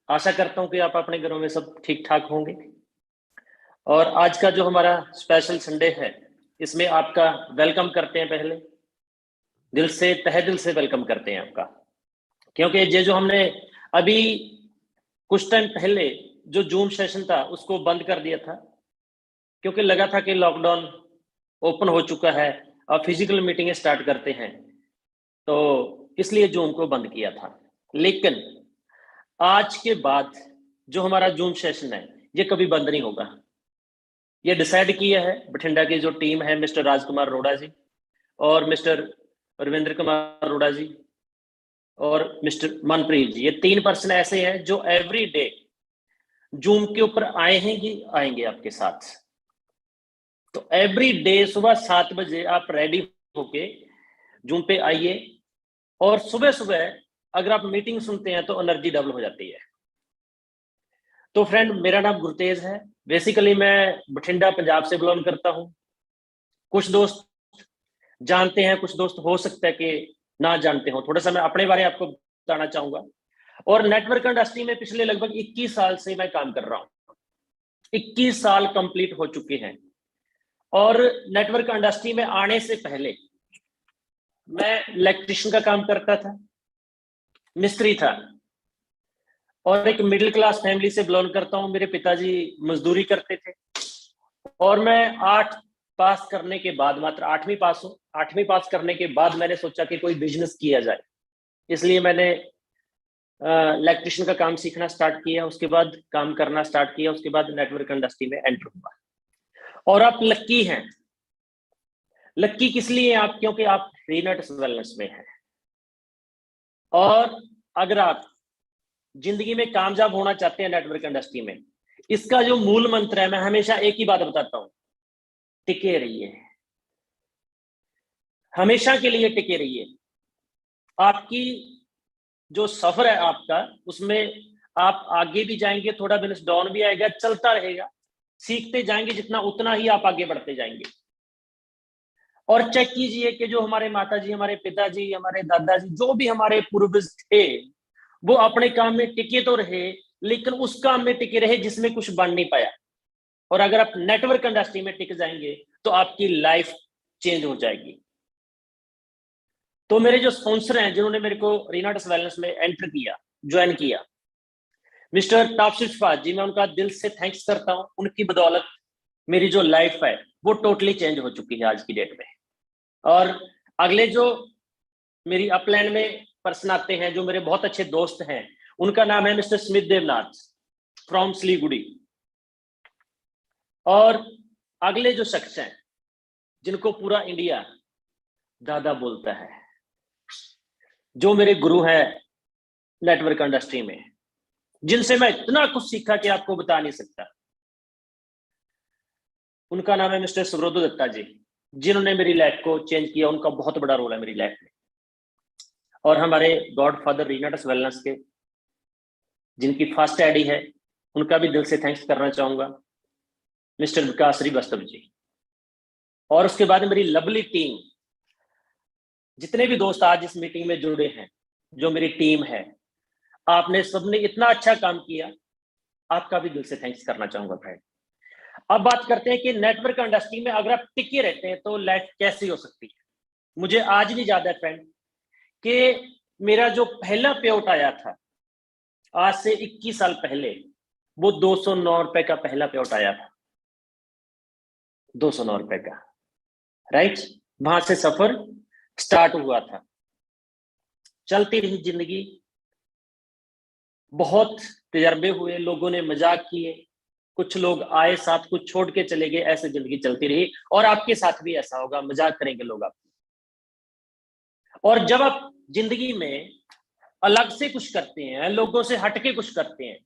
आशा करता हूँ कि आप अपने घरों में सब ठीक ठाक होंगे। और आज का जो हमारा स्पेशल संडे है, इसमें आपका वेलकम करते हैं। पहले दिल से, तहे दिल से वेलकम करते हैं आपका, क्योंकि ये जो हमने अभी कुछ टाइम पहले जो जूम सेशन था उसको बंद कर दिया था, क्योंकि लगा था कि लॉकडाउन ओपन हो चुका है, अब फिजिकल मीटिंगें स्टार्ट करते हैं, तो इसलिए जूम को बंद किया था। लेकिन आज के बाद जो हमारा जूम सेशन है ये कभी बंद नहीं होगा। ये डिसाइड किया है बठिंडा की जो टीम है, मिस्टर राजकुमार अरोड़ा जी और मिस्टर रविंद्र कुमार अरोड़ा जी और मिस्टर मनप्रीत जी। ये 3 पर्सन ऐसे हैं जो एवरी डे जूम के ऊपर आएंगे आपके साथ। तो एवरी डे सुबह 7 बजे आप रेडी होके जूम पे आइए, और सुबह सुबह अगर आप मीटिंग सुनते हैं तो एनर्जी डबल हो जाती है। तो फ्रेंड, मेरा नाम गुरतेज है। बेसिकली मैं बठिंडा पंजाब से बिलोंग करता हूँ। कुछ दोस्त जानते हैं, कुछ दोस्त हो सकता है कि ना जानते हो। थोड़ा सा मैं अपने बारे में आपको बताना चाहूंगा। और नेटवर्क इंडस्ट्री में पिछले लगभग 21 साल से मैं काम कर रहा हूँ। 21 साल कंप्लीट हो चुके हैं। और नेटवर्क इंडस्ट्री में आने से पहले मैं इलेक्ट्रिशियन का काम करता था, मिस्त्री था, और एक मिडिल क्लास फैमिली से बिलोंग करता हूँ। मेरे पिताजी मजदूरी करते थे, और मैं 8 पास करने के बाद, मात्र 8वीं पास हूँ, 8वीं पास करने के बाद मैंने सोचा कि कोई बिजनेस किया जाए। इसलिए मैंने इलेक्ट्रिशियन का काम सीखना स्टार्ट किया, उसके बाद काम करना स्टार्ट किया, उसके बाद नेटवर्क इंडस्ट्री में एंटर हुआ। और आप लक्की हैं। लक्की किस लिए आप? क्योंकि आप रीनट वेलनेस में हैं। और अगर आप जिंदगी में कामयाब होना चाहते हैं नेटवर्क इंडस्ट्री में, इसका जो मूल मंत्र है, मैं हमेशा एक ही बात बताता हूं, टिके रहिए। हमेशा के लिए टिके रहिए। आपकी जो सफर है आपका, उसमें आप आगे भी जाएंगे, थोड़ा बिजनेस डाउन भी आएगा, चलता रहेगा, सीखते जाएंगे जितना, उतना ही आप आगे बढ़ते जाएंगे। और चेक कीजिए कि जो हमारे माताजी, हमारे पिताजी, हमारे दादाजी, जो भी हमारे पूर्वज थे, वो अपने काम में टिके तो रहे, लेकिन उस काम में टिके रहे जिसमें कुछ बन नहीं पाया। और अगर आप नेटवर्क इंडस्ट्री में टिक जाएंगे तो आपकी लाइफ चेंज हो जाएगी। तो मेरे जो स्पॉन्सर हैं, जिन्होंने मेरे को रीनाटस वेलनेस में एंटर किया, ज्वाइन किया, मिस्टर तापसिर फवाद जी, मैं उनका दिल से थैंक्स करता हूं। उनकी बदौलत मेरी जो लाइफ है वो टोटली चेंज हो चुकी है आज की डेट में। और अगले जो मेरी अपलाइन में पर्सन आते हैं, जो मेरे बहुत अच्छे दोस्त हैं, उनका नाम है mister Smith Devnath from Siliguri. और अगले जो शख्स हैं, जिनको पूरा इंडिया दादा बोलता है, जो मेरे गुरु हैं नेटवर्क इंडस्ट्री में, जिनसे मैं इतना कुछ सीखा कि आपको बता नहीं सकता, उनका नाम है मिस्टर सुब्रतो दत्ता जी, जिन्होंने मेरी लाइफ को चेंज किया। उनका बहुत बड़ा रोल है मेरी लाइफ में। और हमारे गॉड फादर रीनाटस वेलनेस के, जिनकी फर्स्ट आईडी है, उनका भी दिल से थैंक्स करना चाहूंगा, मिस्टर विकास श्रीवास्तव जी। और उसके बाद मेरी लवली टीम, जितने भी दोस्त आज इस मीटिंग में जुड़े हैं, जो मेरी टीम है, आपने सबने इतना अच्छा काम किया, आपका भी दिल से थैंक्स करना चाहूंगा फ्रेंड। अब बात करते हैं कि नेटवर्क इंडस्ट्री में अगर आप टिके रहते हैं तो लाइफ कैसी हो सकती है। मुझे आज भी याद है फ्रेंड कि मेरा जो पहला पे आउट आया था आज से 21 साल पहले, वो 209 रुपए का पहला पे आउट आया था। 209 रुपए का, राइट? वहां से सफर स्टार्ट हुआ था। चलती रही जिंदगी, बहुत तजर्बे हुए, लोगों ने मजाक किए, कुछ लोग आए साथ, कुछ छोड़ के चले गए, ऐसे जिंदगी चलती रही। और आपके साथ भी ऐसा होगा, मजाक करेंगे लोग आपको। और जब आप जिंदगी में अलग से कुछ करते हैं, लोगों से हटके कुछ करते हैं,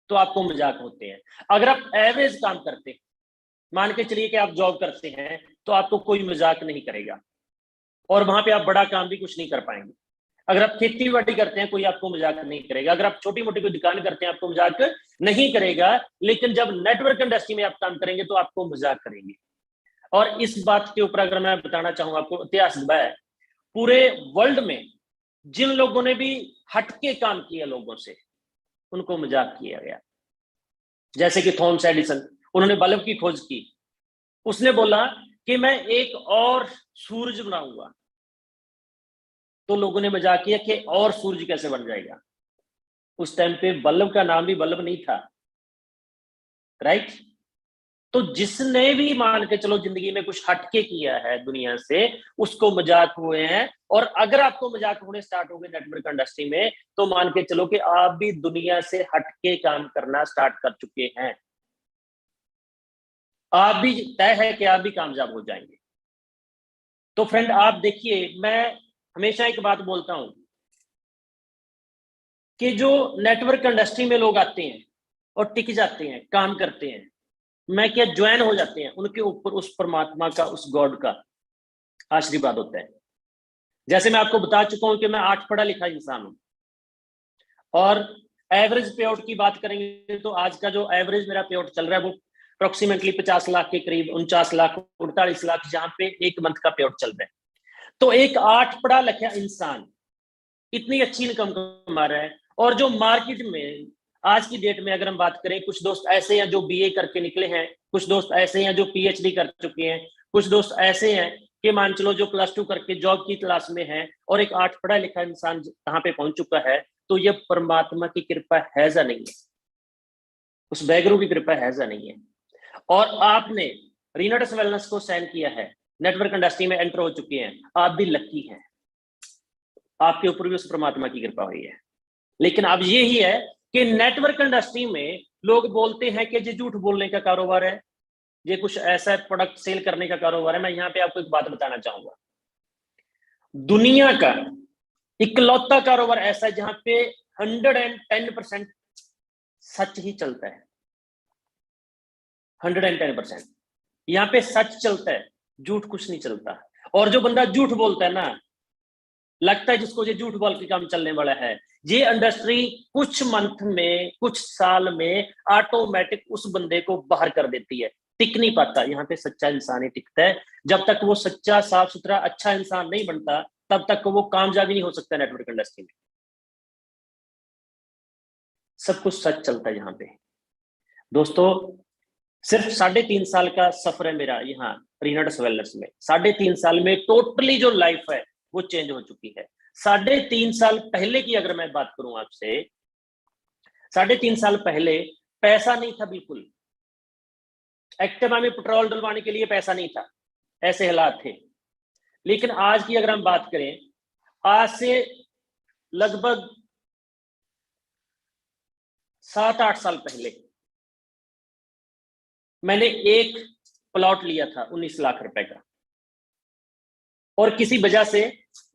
तो आपको मजाक होते हैं। अगर आप एवरेज काम करते हैं, मान के चलिए कि आप जॉब करते हैं, तो आपको कोई मजाक नहीं करेगा, और वहां पे आप बड़ा काम भी कुछ नहीं कर पाएंगे। अगर आप खेती बाड़ी करते हैं, कोई आपको मजाक नहीं करेगा। अगर आप छोटी मोटी कोई दुकान करते हैं, आपको मजाक नहीं करेगा। लेकिन जब नेटवर्क इंडस्ट्री में आप काम करेंगे तो आपको मजाक करेंगे। और इस बात के ऊपर अगर मैं बताना चाहूँ आपको, इतिहास गवाह है, पूरे वर्ल्ड में जिन लोगों ने भी हटके काम किया लोगों से, उनको मजाक किया गया। जैसे कि थॉमस एडिसन, उन्होंने बल्ब की खोज की, उसने बोला कि मैं एक और सूरज बनाऊंगा, तो लोगों ने मजाक किया कि और सूरज कैसे बन जाएगा। उस टाइम पे बल्ब का नाम भी बल्ब नहीं था, राइट। तो जिसने भी मान के चलो जिंदगी में कुछ हटके किया है दुनिया से, उसको मजाक हुए हैं। और अगर आपको मजाक होने स्टार्ट हो गए नेटवर्क इंडस्ट्री में, तो मान के चलो कि आप भी दुनिया से हटके काम करना स्टार्ट कर चुके हैं। आप भी तय है कि आप भी कामयाब हो जाएंगे। तो फ्रेंड आप देखिए, मैं हमेशा एक बात बोलता हूं कि जो नेटवर्क इंडस्ट्री में लोग आते हैं और टिक जाते हैं, काम करते हैं, मैं क्या ज्वाइन हो जाते हैं, उनके ऊपर उस परमात्मा का, उस गॉड का आशीर्वाद होता है। जैसे मैं आपको बता चुका हूं कि मैं 8 पढ़ा लिखा इंसान हूं, और एवरेज पे आउट की बात करेंगे तो आज का जो एवरेज मेरा पे आउट चल रहा है वो अप्रोक्सीमेटली 50 लाख के करीब, 49 लाख 48 लाख, जहां पे एक मंथ का पे आउट चल रहा है। तो एक 8 पढ़ा लिखा इंसान इतनी अच्छी इनकम कमा रहा है। और जो मार्केट में आज की डेट में अगर हम बात करें, कुछ दोस्त ऐसे हैं जो बीए करके निकले हैं, कुछ दोस्त ऐसे हैं जो पीएचडी कर चुके हैं, कुछ दोस्त ऐसे हैं कि मान चलो जो +2 करके जॉब की तलाश में है, और एक 8 पढ़ा लिखा इंसान कहां पे पहुंच चुका है। तो ये परमात्मा की कृपा है या नहीं है, उस बैगरू की कृपा है या नहीं है। और आपने रीनट्स वेलनेस को साइन किया है, नेटवर्क इंडस्ट्री में एंटर हो चुके हैं, आप भी लकी हैं, आपके ऊपर भी उस परमात्मा की कृपा हुई है। लेकिन अब ये ही है कि नेटवर्क इंडस्ट्री में लोग बोलते हैं कि ये झूठ बोलने का कारोबार है, ये कुछ ऐसा प्रोडक्ट सेल करने का कारोबार है। मैं यहां पे आपको एक बात बताना चाहूंगा, दुनिया का इकलौता कारोबार ऐसा है जहां पे 110% सच ही चलता है। 110% यहां पे सच चलता है, झूठ कुछ नहीं चलता। और जो बंदा झूठ बोलता है ना, लगता है जिसको ये झूठ बोल के काम चलने वाला है, ये इंडस्ट्री कुछ मंथ में, कुछ साल में ऑटोमेटिक उस बंदे को बाहर कर देती है। टिक नहीं पाता, यहाँ पे सच्चा इंसान ही टिकता है। जब तक वो सच्चा, साफ सुथरा, अच्छा इंसान नहीं बनता, तब तक वो कामयाब ही नहीं हो सकता नेटवर्क इंडस्ट्री में। सब कुछ सच चलता है यहाँ पे दोस्तों। सिर्फ 3.5 साल का सफर है मेरा यहाँ रीनट्स वेलनेस में। 3.5 साल में टोटली जो लाइफ है वो चेंज हो चुकी है। 3.5 साल पहले की अगर मैं बात करूं आपसे, 3.5 साल पहले पैसा नहीं था बिल्कुल, एक्टिवा में पेट्रोल डलवाने के लिए पैसा नहीं था, ऐसे हालात थे। लेकिन आज की अगर हम बात करें, आज से लगभग 7-8 साल पहले मैंने एक प्लॉट लिया था 19 लाख रुपए का, और किसी वजह से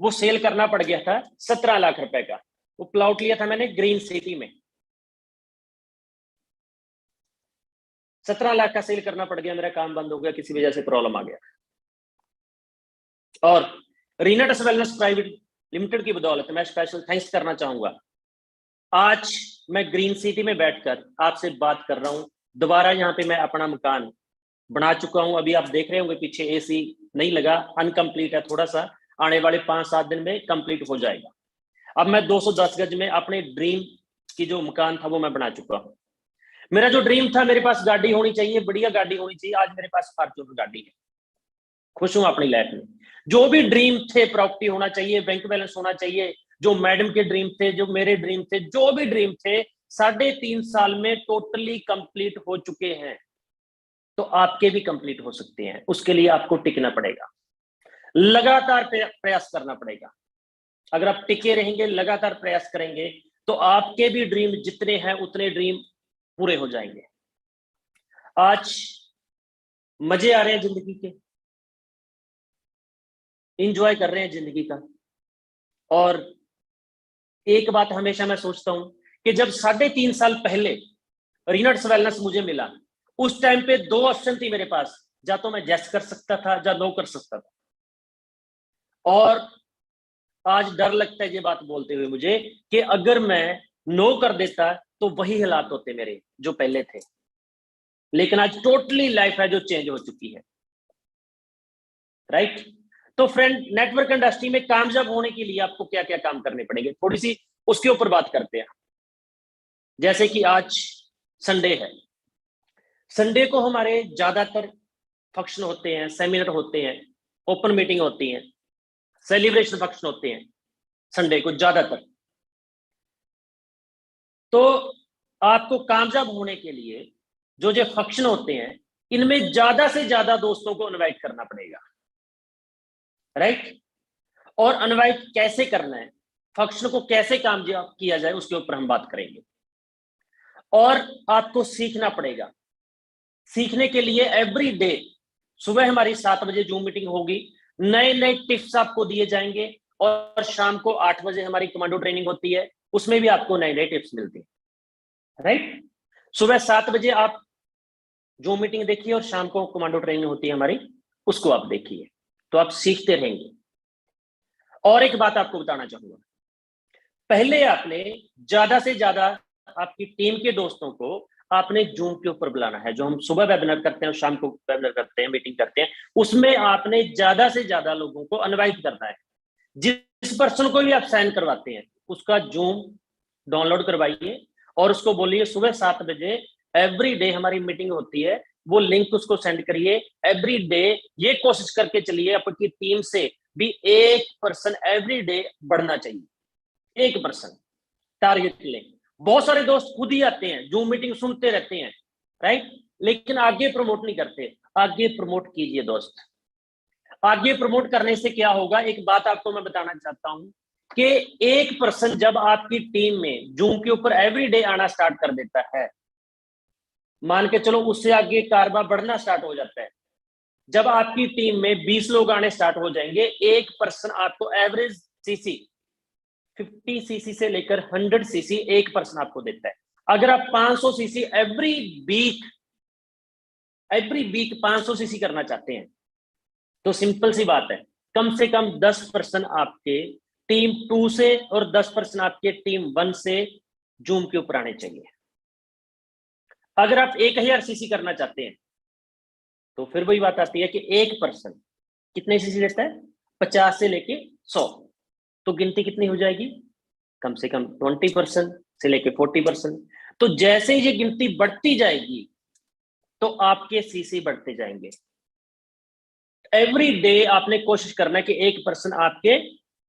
वो सेल करना पड़ गया था 17 लाख रुपए का। वो प्लॉट लिया था मैंने ग्रीन सिटी में, 17 लाख का सेल करना पड़ गया, मेरा काम बंद हो गया, किसी वजह से प्रॉब्लम आ गया। और रीनट्स वेलनेस प्राइवेट लिमिटेड की बदौलत मैं स्पेशल थैंक्स करना चाहूंगा, आज मैं ग्रीन सिटी में बैठकर आपसे बात कर रहा हूं। दोबारा यहाँ पे मैं अपना मकान बना चुका हूं। अभी आप देख रहे होंगे पीछे एसी नहीं लगा, अनकंप्लीट है थोड़ा सा, आने वाले 5-7 दिन में कंप्लीट हो जाएगा। अब मैं 210 गज में अपने ड्रीम की जो मकान था वो मैं बना चुका हूं। मेरा जो ड्रीम था, मेरे पास गाड़ी होनी चाहिए, बढ़िया गाड़ी होनी चाहिए, आज मेरे पास फॉर्च्यूनर गाड़ी है, खुश हूं अपनी लाइफ में। जो भी ड्रीम थे, प्रॉपर्टी होना चाहिए, बैंक बैलेंस होना चाहिए, जो मैडम के ड्रीम थे, जो मेरे ड्रीम थे, जो भी ड्रीम थे, 3.5 साल में टोटली कंप्लीट हो चुके हैं। तो आपके भी कंप्लीट हो सकते हैं, उसके लिए आपको टिकना पड़ेगा, लगातार प्रयास करना पड़ेगा। अगर आप टिके रहेंगे, लगातार प्रयास करेंगे, तो आपके भी ड्रीम जितने हैं उतने ड्रीम पूरे हो जाएंगे। आज मजे आ रहे हैं जिंदगी के, इंजॉय कर रहे हैं जिंदगी का। और एक बात हमेशा मैं सोचता हूं कि जब 3.5 साल पहले रीनट्स वेलनेस मुझे मिला, उस टाइम पे 2 ऑप्शन थी मेरे पास, या तो मैं यस कर सकता था या नो कर सकता था। और आज डर लगता है ये बात बोलते हुए मुझे कि अगर मैं नो कर देता तो वही हालात होते मेरे जो पहले थे। लेकिन आज टोटली लाइफ है जो चेंज हो चुकी है, राइट। तो फ्रेंड, नेटवर्क इंडस्ट्री में कामयाब होने के लिए आपको क्या क्या काम करने पड़ेंगे, थोड़ी सी उसके ऊपर बात करते हैं। जैसे कि आज संडे है, संडे को हमारे ज्यादातर फंक्शन होते हैं, सेमिनार होते हैं, ओपन मीटिंग होती है, सेलिब्रेशन फंक्शन होते हैं संडे को ज्यादातर। तो आपको कामयाब होने के लिए जो जो फंक्शन होते हैं, इनमें ज्यादा से ज्यादा दोस्तों को इनवाइट करना पड़ेगा, राइट। और इनवाइट कैसे करना है, फंक्शन को कैसे कामयाब किया जाए, उसके ऊपर हम बात करेंगे। और आपको सीखना पड़ेगा। सीखने के लिए एवरी डे सुबह हमारी 7 बजे जूम मीटिंग होगी, नए नए टिप्स आपको दिए जाएंगे। और शाम को 8 बजे हमारी कमांडो ट्रेनिंग होती है, उसमें भी आपको नए नए टिप्स मिलते हैं, राइट। सुबह 7 बजे आप जूम मीटिंग देखिए और शाम को कमांडो ट्रेनिंग होती है हमारी, उसको आप देखिए, तो आप सीखते रहेंगे। और एक बात आपको बताना चाहूंगा, पहले आपने ज्यादा से ज्यादा आपकी टीम के दोस्तों को आपने जूम के ऊपर बुलाना है। जो हम सुबह वेबिनार करते हैं और शाम को वेबिनार करते हैं, मीटिंग करते हैं, उसमें आपने ज्यादा से ज्यादा लोगों को इनवाइट करना है। जिस पर्सन को भी आप साइन करवाते हैं उसका जूम डाउनलोड करवाइए और उसको बोलिए सुबह 7 बजे एवरी डे हमारी मीटिंग होती है, वो लिंक उसको सेंड करिए। एवरी डे ये कोशिश करके चलिए आपकी टीम से भी 1% एवरी डे बढ़ना चाहिए, 1% टारगेट लें। बहुत सारे दोस्त खुद ही आते हैं, जूम मीटिंग सुनते रहते हैं, राइट, लेकिन आगे प्रमोट नहीं करते। आगे प्रमोट कीजिए दोस्त। आगे प्रमोट करने से क्या होगा, एक बात आपको मैं बताना चाहता हूं कि 1% जब आपकी टीम में जूम के ऊपर एवरीडे आना स्टार्ट कर देता है, मान के चलो उससे आगे कारबा बढ़ना स्टार्ट हो जाता है। जब आपकी टीम में 20 लोग आने स्टार्ट हो जाएंगे, 1% आपको एवरेज सीसी 50 सीसी से लेकर 100 सीसी 1% आपको देता है। अगर आप 500 सीसी एवरी वीक 500 सीसी करना चाहते हैं, तो सिंपल सी बात है, कम से कम 10% आपके टीम 2 से और 10% आपके टीम 1 से जूम के ऊपर आने चाहिए। अगर आप 1000 सीसी करना चाहते हैं, तो फिर वही बात आती है कि 1% कितने सीसी देता है, 50 से लेके 100, तो गिनती कितनी हो जाएगी, कम से कम 20% से लेके 40%। तो जैसे ही ये गिनती बढ़ती जाएगी तो आपके सीसी बढ़ते जाएंगे। एवरी डे आपने कोशिश करना है कि 1% आपके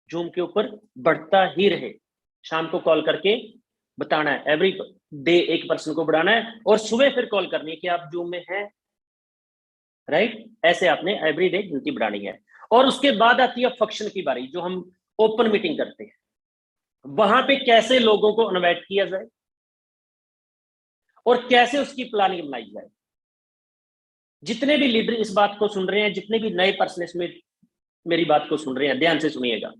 जूम के ऊपर बढ़ता ही रहे। शाम को कॉल करके बताना है, एवरी डे 1% को बढ़ाना है, और सुबह फिर कॉल करनी है कि आप जूम में हैं, राइट। ऐसे आपने एवरी डे गिनती बढ़ानी है। और उसके बाद आती है फंक्शन की बारी, जो हम ओपन मीटिंग करते हैं। वहां पे कैसे लोगों को इनवाइट किया जाए और कैसे उसकी प्लानिंग बनाई जाए। जितने भी लीडर इस बात को सुन रहे हैं, जितने भी नए पर्सन इसमें मेरी बात को सुन रहे हैं, ध्यान से सुनिएगा।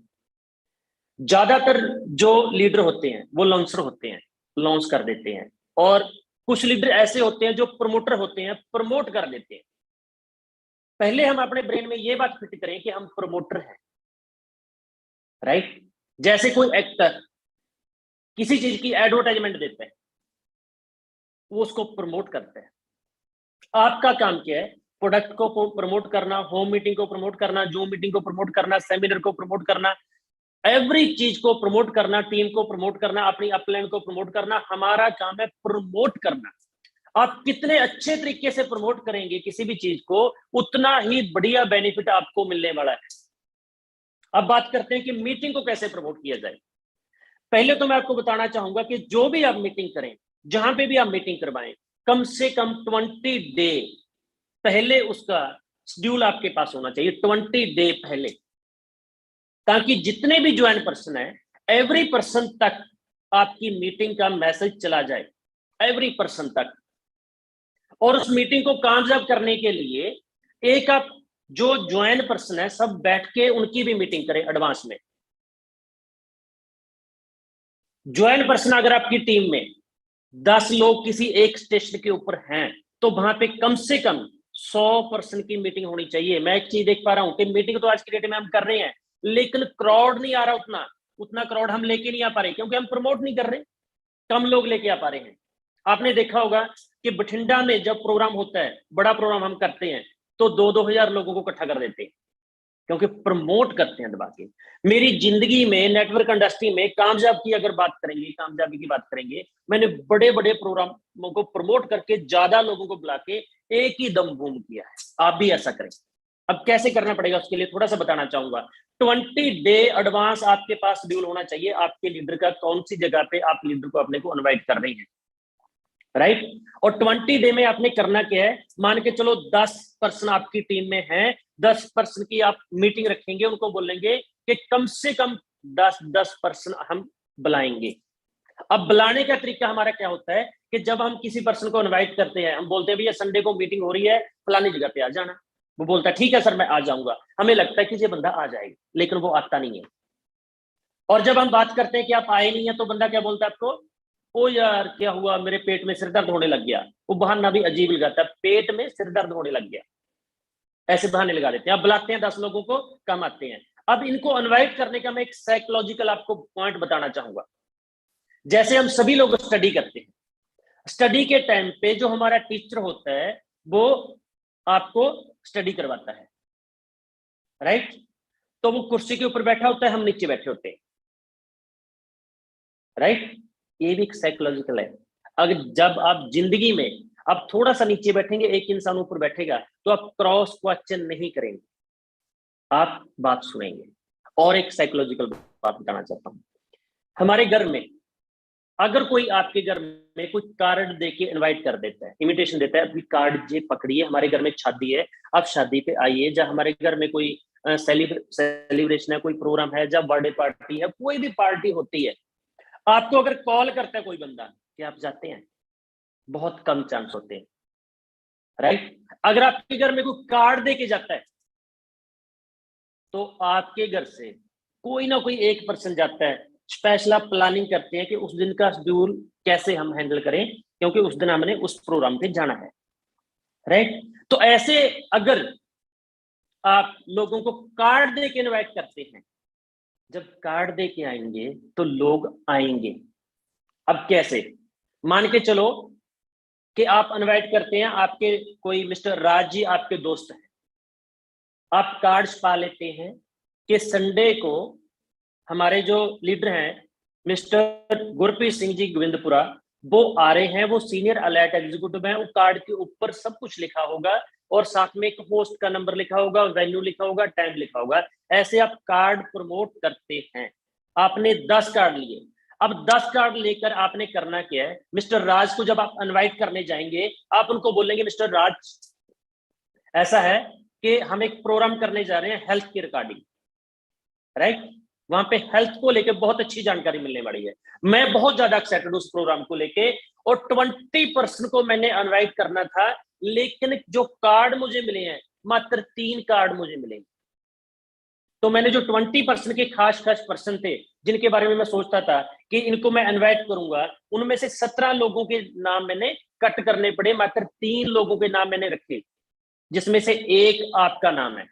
ज्यादातर जो लीडर होते हैं वो लॉन्चर होते हैं, लॉन्च कर देते हैं, और कुछ लीडर ऐसे होते हैं जो प्रमोटर होते हैं, प्रमोट कर देते हैं। पहले हम अपने ब्रेन में ये बात फिट करें कि हम प्रमोटर हैं, राइट। जैसे कोई एक्टर किसी चीज की एडवर्टाइजमेंट देता है, वो उसको प्रमोट करता है। आपका काम क्या है, प्रोडक्ट को प्रमोट करना, होम मीटिंग को प्रमोट करना, जूम मीटिंग को प्रमोट करना, सेमिनार को प्रमोट करना, एवरी चीज को प्रमोट करना, टीम को प्रमोट करना, अपनी अपलाइन को प्रमोट करना। हमारा काम है प्रमोट करना। आप कितने अच्छे तरीके से प्रमोट करेंगे किसी भी चीज को, उतना ही बढ़िया बेनिफिट आपको मिलने वाला है। अब बात करते हैं कि मीटिंग को कैसे प्रमोट किया जाए। पहले तो मैं आपको बताना चाहूंगा कि जो भी आप मीटिंग करें, जहां पे भी आप मीटिंग करवाएं, कम से कम 20 डे पहले उसका शेड्यूल आपके पास होना चाहिए, 20 डे पहले, ताकि जितने भी ज्वाइन पर्सन है, एवरी पर्सन तक आपकी मीटिंग का मैसेज चला जाए, एवरी पर्सन तक। और उस मीटिंग को कामयाब करने के लिए एक आप जो ज्वाइन पर्सन है सब बैठ के उनकी भी मीटिंग करें एडवांस में। ज्वाइन पर्सन अगर आपकी टीम में 10 लोग किसी एक स्टेशन के ऊपर हैं, तो वहां पे कम से कम 100% की मीटिंग होनी चाहिए। मैं एक चीज देख पा रहा हूं कि मीटिंग तो आज की डेट में हम कर रहे हैं, लेकिन क्राउड नहीं आ रहा, उतना क्राउड हम लेके नहीं आ पा रहे, क्योंकि हम प्रमोट नहीं कर रहे, कम लोग लेके आ पा रहे हैं। आपने देखा होगा कि बठिंडा में जब प्रोग्राम होता है, बड़ा प्रोग्राम हम करते हैं, तो 2-2 हजार लोगों को इकट्ठा कर देते हैं, क्योंकि प्रमोट करते हैं दबा के। मेरी जिंदगी में नेटवर्क इंडस्ट्री में कामयाब की अगर बात करेंगे, कामयाबी की बात करेंगे, मैंने बड़े बड़े प्रोग्रामों को प्रमोट करके ज्यादा लोगों को बुला के एक ही दम बूम किया है। आप भी ऐसा करें। अब कैसे करना पड़ेगा उसके लिए थोड़ा सा बताना चाहूंगा। 20 डे एडवांस आपके पास शेड्यूल होना चाहिए आपके लीडर का, कौन सी जगह पे आप लीडर को अपने को इनवाइट कर रहे हैं, राइट। और 20 डे में आपने करना क्या है, मान के चलो 10 पर्सन आपकी टीम में है, 10 पर्सन की आप मीटिंग रखेंगे, उनको बोलेंगे कि कम से कम 10 पर्सन हम बुलाएंगे। अब बुलाने का तरीका हमारा क्या होता है कि जब हम किसी पर्सन को इनवाइट करते हैं, हम बोलते हैं भैया संडे को मीटिंग हो रही है, फलानी जगह पे आ जाना। वो बोलता है ठीक है सर मैं आ जाऊंगा। हमें लगता है कि ये बंदा आ जाएगा, लेकिन वो आता नहीं है। और जब हम बात करते हैं कि आप आए नहीं है, तो बंदा क्या बोलता है आपको, ओ यार क्या हुआ, मेरे पेट में सिर दर्द होने लग गया। वो बहाना भी अजीब लगाता है, पेट में सिर दर्द होने लग गया, ऐसे बहाने लगा देते हैं। अब बुलाते हैं 10 लोगों को, कम आते हैं। अब इनको इनवाइट करने का मैं एक साइकोलॉजिकल आपको पॉइंट बताना चाहूंगा। जैसे हम सभी लोग स्टडी करते हैं, स्टडी के टाइम पे जो हमारा टीचर होता है वो आपको स्टडी करवाता है, राइट। तो वो कुर्सी के ऊपर बैठा होता है, हम नीचे बैठे होते हैं, राइट। ये भी एक साइकोलॉजिकल है। अगर जब आप जिंदगी में आप थोड़ा सा नीचे बैठेंगे, एक इंसान ऊपर बैठेगा, तो आप क्रॉस क्वेश्चन नहीं करेंगे, आप बात सुनेंगे। और एक साइकोलॉजिकल बात बताना चाहता हूं। हमारे घर में अगर कोई आपके घर में कोई कार्ड देके इनवाइट कर देता है, इनविटेशन देता है, अभी कार्ड जे पकड़िए, हमारे घर में शादी है, आप शादी पे आइए, जब हमारे घर में कोई सेलिब्रेशन है, कोई प्रोग्राम है, जब बर्थडे पार्टी है, कोई भी पार्टी होती है, आपको अगर कॉल करता है कोई बंदा कि आप जाते हैं, बहुत कम चांस होते हैं, राइट। अगर आपके घर में कोई कार्ड देके जाता है, तो आपके घर से कोई ना कोई एक पर्सन जाता है। स्पेशल आप प्लानिंग करते हैं कि उस दिन का शेड्यूल कैसे हम हैंडल करें, क्योंकि उस दिन हमने उस प्रोग्राम पे जाना है, राइट। तो ऐसे अगर आप लोगों को कार्ड दे के इन्वाइट करते हैं, जब कार्ड दे के आएंगे तो लोग आएंगे। अब कैसे, मान के चलो कि आप इनवाइट करते हैं, आपके कोई मिस्टर राज जी आपके दोस्त हैं, आप कार्ड्स पा लेते हैं कि संडे को हमारे जो लीडर हैं मिस्टर गुरप्रीत सिंह जी गोविंदपुरा, वो आ रहे हैं, वो सीनियर अलर्ट एग्जीक्यूटिव हैं। वो कार्ड के ऊपर सब कुछ लिखा होगा और साथ में एक होस्ट का नंबर लिखा होगा, वेन्यू लिखा होगा, टाइम लिखा होगा। ऐसे आप कार्ड प्रमोट करते हैं। आपने 10 कार्ड लिए, अब 10 कार्ड लेकर आपने करना क्या है, मिस्टर राज को जब आप इनवाइट करने जाएंगे, आप उनको बोलेंगे मिस्टर राज ऐसा है कि हम एक प्रोग्राम करने जा रहे हैं हेल्थ के रिगार्डिंग, राइट। वहां पे हेल्थ को लेके बहुत अच्छी जानकारी मिलने वाली है। मैं बहुत ज्यादा एक्साइटेड उस प्रोग्राम को लेके, और 20% को मैंने इनवाइट करना था, लेकिन जो कार्ड मुझे मिले हैं मात्र 3 कार्ड मुझे मिले। तो मैंने जो 20% के खास खास पर्सन थे जिनके बारे में मैं सोचता था कि इनको मैं इनवाइट करूंगा, उनमें से 17 लोगों के नाम मैंने कट करने पड़े, मात्र 3 लोगों के नाम मैंने रखे, जिसमें से एक आपका नाम है।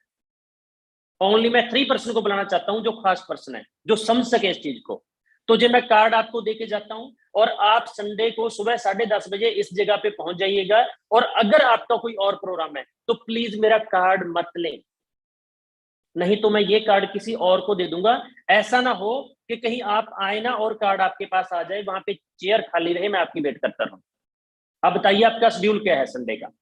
ओनली मैं 3% को बुलाना चाहता हूं जो खास पर्सन है, जो समझ सके इस चीज को। तो जब मैं कार्ड आपको देके जाता हूं, और आप संडे को सुबह 10:30 बजे इस जगह पे पहुंच जाइएगा, और अगर आपका कोई और प्रोग्राम है तो प्लीज मेरा कार्ड मत लें, नहीं तो मैं ये कार्ड किसी और को दे दूंगा। ऐसा ना हो कि कहीं आप आए ना और कार्ड आपके पास आ जाए, वहां पे चेयर खाली रहे, मैं आपकी वेट करता रहूं। अब बताइए आपका शेड्यूल क्या है संडे का।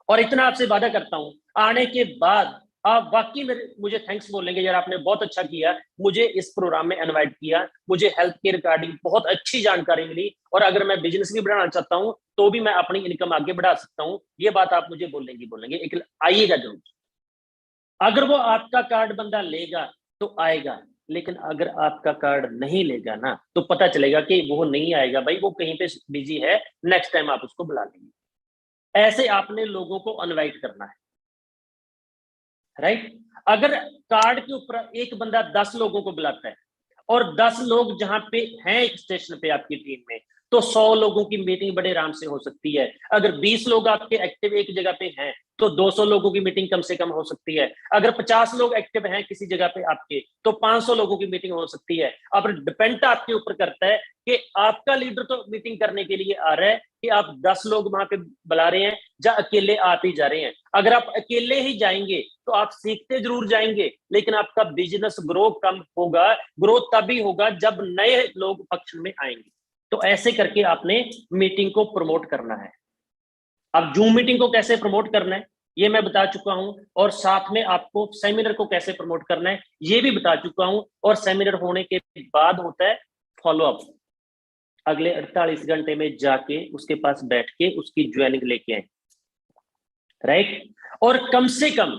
और इतना आपसे वादा करता हूं, आने के बाद आप वाकई में मुझे थैंक्स बोलेंगे, यार आपने बहुत अच्छा किया, मुझे इस प्रोग्राम में इनवाइट किया, मुझे हेल्थ के रिगार्डिंग बहुत अच्छी जानकारी मिली, और अगर मैं बिजनेस भी बढ़ाना चाहता हूं तो भी मैं अपनी इनकम आगे बढ़ा सकता हूं। ये बात आप मुझे बोलेंगे एक आइएगा जरूर। अगर वो आपका कार्ड बंदा लेगा तो आएगा, लेकिन अगर आपका कार्ड नहीं लेगा ना, तो पता चलेगा कि वो नहीं आएगा भाई, वो कहीं पे बिजी है, नेक्स्ट टाइम आप उसको बुला लेंगे। ऐसे आपने लोगों को इनवाइट करना है, राइट। अगर कार्ड के ऊपर एक बंदा 10 लोगों को बुलाता है, और 10 लोग जहां पे हैं एक स्टेशन पे आपकी टीम में, तो 100 लोगों की मीटिंग बड़े आराम से हो सकती है। अगर 20 लोग आपके एक्टिव एक जगह पे हैं तो 200 लोगों की मीटिंग कम से कम हो सकती है। अगर 50 लोग एक्टिव हैं किसी जगह पे आपके तो 500 लोगों की मीटिंग हो सकती है। अब डिपेंड आपके ऊपर करता है कि आपका लीडर तो मीटिंग करने के लिए आ रहा है कि आप 10 लोग वहां पे बुला रहे हैं या अकेले आप ही जा रहे हैं। अगर आप अकेले ही जाएंगे तो आप सीखते जरूर जाएंगे लेकिन आपका बिजनेस ग्रो कम होगा। ग्रोथ तभी होगा जब नए लोग फंक्शन में आएंगे। तो ऐसे करके आपने मीटिंग को प्रमोट करना है। अब जूम मीटिंग को कैसे प्रमोट करना है ये मैं बता चुका हूं, और साथ में आपको सेमिनार को कैसे प्रमोट करना है ये भी बता चुका हूं। और सेमिनार होने के बाद होता है फॉलोअप। अगले 48 घंटे में जाके उसके पास बैठ के उसकी ज्वाइनिंग लेके आए, राइट। और कम से कम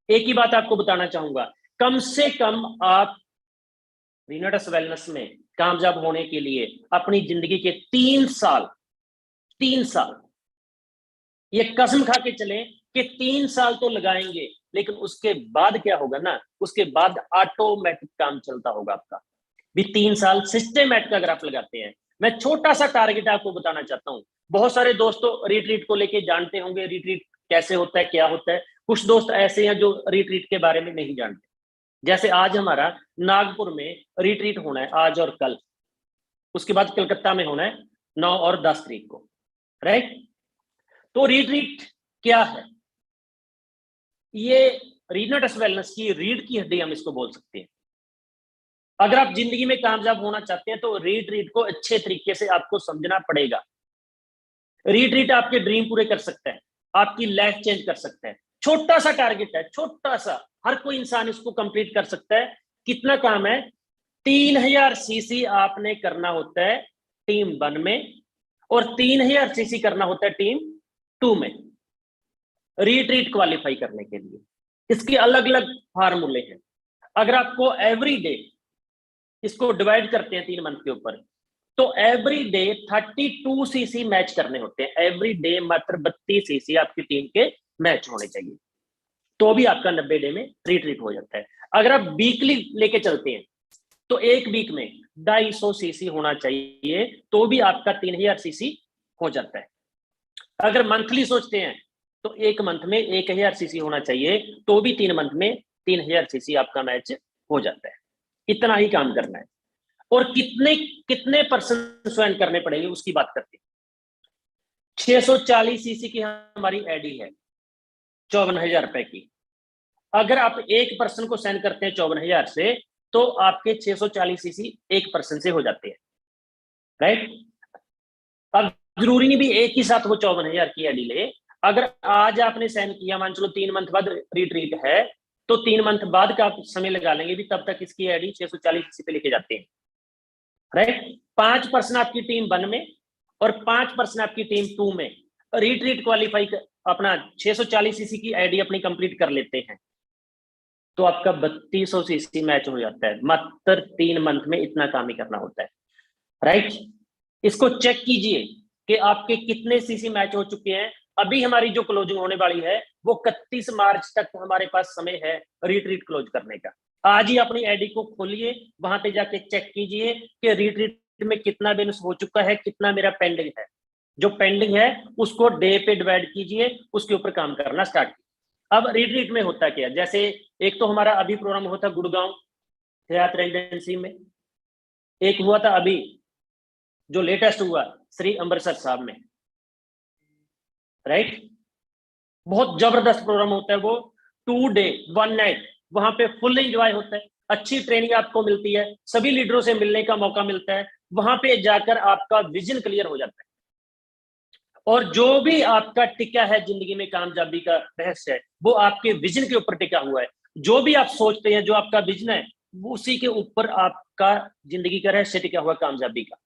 एक ही बात आपको बताना चाहूंगा, कम से कम आप रीनाटस वेलनेस में कामयाब होने के लिए अपनी जिंदगी के 3 साल ये कसम खा के चले कि 3 साल तो लगाएंगे, लेकिन उसके बाद क्या होगा ना, उसके बाद ऑटोमेटिक काम चलता होगा आपका। भी 3 साल सिस्टमेटिक अगर आप लगाते हैं। मैं छोटा सा टारगेट आपको बताना चाहता हूं। बहुत सारे दोस्तों रिट्रीट को लेके जानते होंगे, रिट्रीट कैसे होता है क्या होता है। कुछ दोस्त ऐसे हैं जो रिट्रीट के बारे में नहीं जानते। जैसे आज हमारा नागपुर में रिट्रीट होना है आज और कल, उसके बाद कलकत्ता में होना है 9 और 10 तारीख को, राइट। तो रिट्रीट क्या है? ये रीनाटस वेलनेस की रीढ़ की हड्डी हम इसको बोल सकते हैं। अगर आप जिंदगी में कामयाब होना चाहते हैं तो रीट्रीट को अच्छे तरीके से आपको समझना पड़ेगा। रीट्रीट आपके ड्रीम पूरे कर सकता है, आपकी लाइफ चेंज कर सकता है। छोटा सा टारगेट है, छोटा सा, हर कोई इंसान इसको कंप्लीट कर सकता है। कितना काम है? 3000 सीसी आपने करना होता है टीम 1 में और 3000 सीसी करना होता है टीम 2 में रिट्रीट क्वालिफाई करने के लिए। इसके अलग अलग फार्मूले हैं। अगर आपको एवरी डे इसको डिवाइड करते हैं 3 मंथ के ऊपर, तो एवरी डे 32 सीसी मैच करने होते हैं। एवरी डे मात्र 32 सीसी आपकी टीम के मैच होने चाहिए, तो भी आपका 90 डे में रिट्रीट हो जाता है। अगर आप वीकली लेके चलते हैं तो एक वीक में 250 सीसी होना चाहिए, तो भी आपका 3000 सीसी हो जाता है। अगर मंथली सोचते हैं तो एक मंथ में 1000 सीसी होना चाहिए, तो भी 3 मंथ में 3000 सीसी आपका मैच हो जाता है। इतना ही काम करना है। और कितने कितने परसेंट स्वयं करने पड़ेंगे उसकी बात करते हैं। 640 सीसी की हमारी एडी है 54,000 रुपए की। अगर आप एक पर्सन को सेंड करते हैं 54,000 से, तो आपके 640 सीसी एक पर्सन से हो जाते हैं, राइट। अब जरूरी नहीं भी एक ही साथ वो 54,000 की एडी ले। अगर आज आपने सेंड किया, मान चलो 3 मंथ बाद रिट्रीट है, तो 3 मंथ बाद का आप समय लगा लेंगे भी, तब तक इसकी एडी 640 सीसी पे लेके जाते हैं, राइट। 5% आपकी टीम 1 में और 5% आपकी टीम 2 में रिट्रीट क्वालिफाई अपना 640 सीसी की आईडी अपनी कंप्लीट कर लेते हैं, तो आपका 3200 सीसी मैच हो जाता है। मात्र 3 मंथ में इतना काम ही करना होता है, राइट। इसको चेक कीजिए कि आपके कितने सीसी मैच हो चुके हैं। अभी हमारी जो क्लोजिंग होने वाली है वो 31 मार्च तक हमारे पास समय है रिट्रीट क्लोज करने का। आज ही अपनी आईडी को खोलिए, वहां पे जाके चेक कीजिए कि रिट्रीट में कितना बैलेंस हो चुका है, कितना मेरा पेंडिंग है। जो पेंडिंग है उसको डे पे डिवाइड कीजिए, उसके ऊपर काम करना स्टार्ट कीजिए। अब रिट्रीट में होता क्या, जैसे एक तो हमारा अभी प्रोग्राम होता गुड़गांव हयात रेजिडेंसी में, एक हुआ था अभी जो लेटेस्ट हुआ श्री अमृतसर साहब में, राइट। बहुत जबरदस्त प्रोग्राम होता है वो, 2 डे 1 नाइट, वहां पे फुल एंजॉय होता है, अच्छी ट्रेनिंग आपको मिलती है, सभी लीडरों से मिलने का मौका मिलता है। वहां पे जाकर आपका विजन क्लियर हो जाता है, और जो भी आपका टिका है जिंदगी में कामयाबी का रहस्य है वो आपके विजन के ऊपर टिका हुआ है। जो भी आप सोचते हैं, जो आपका विजन है, उसी के ऊपर आपका जिंदगी का रहस्य टिका हुआ कामयाबी का,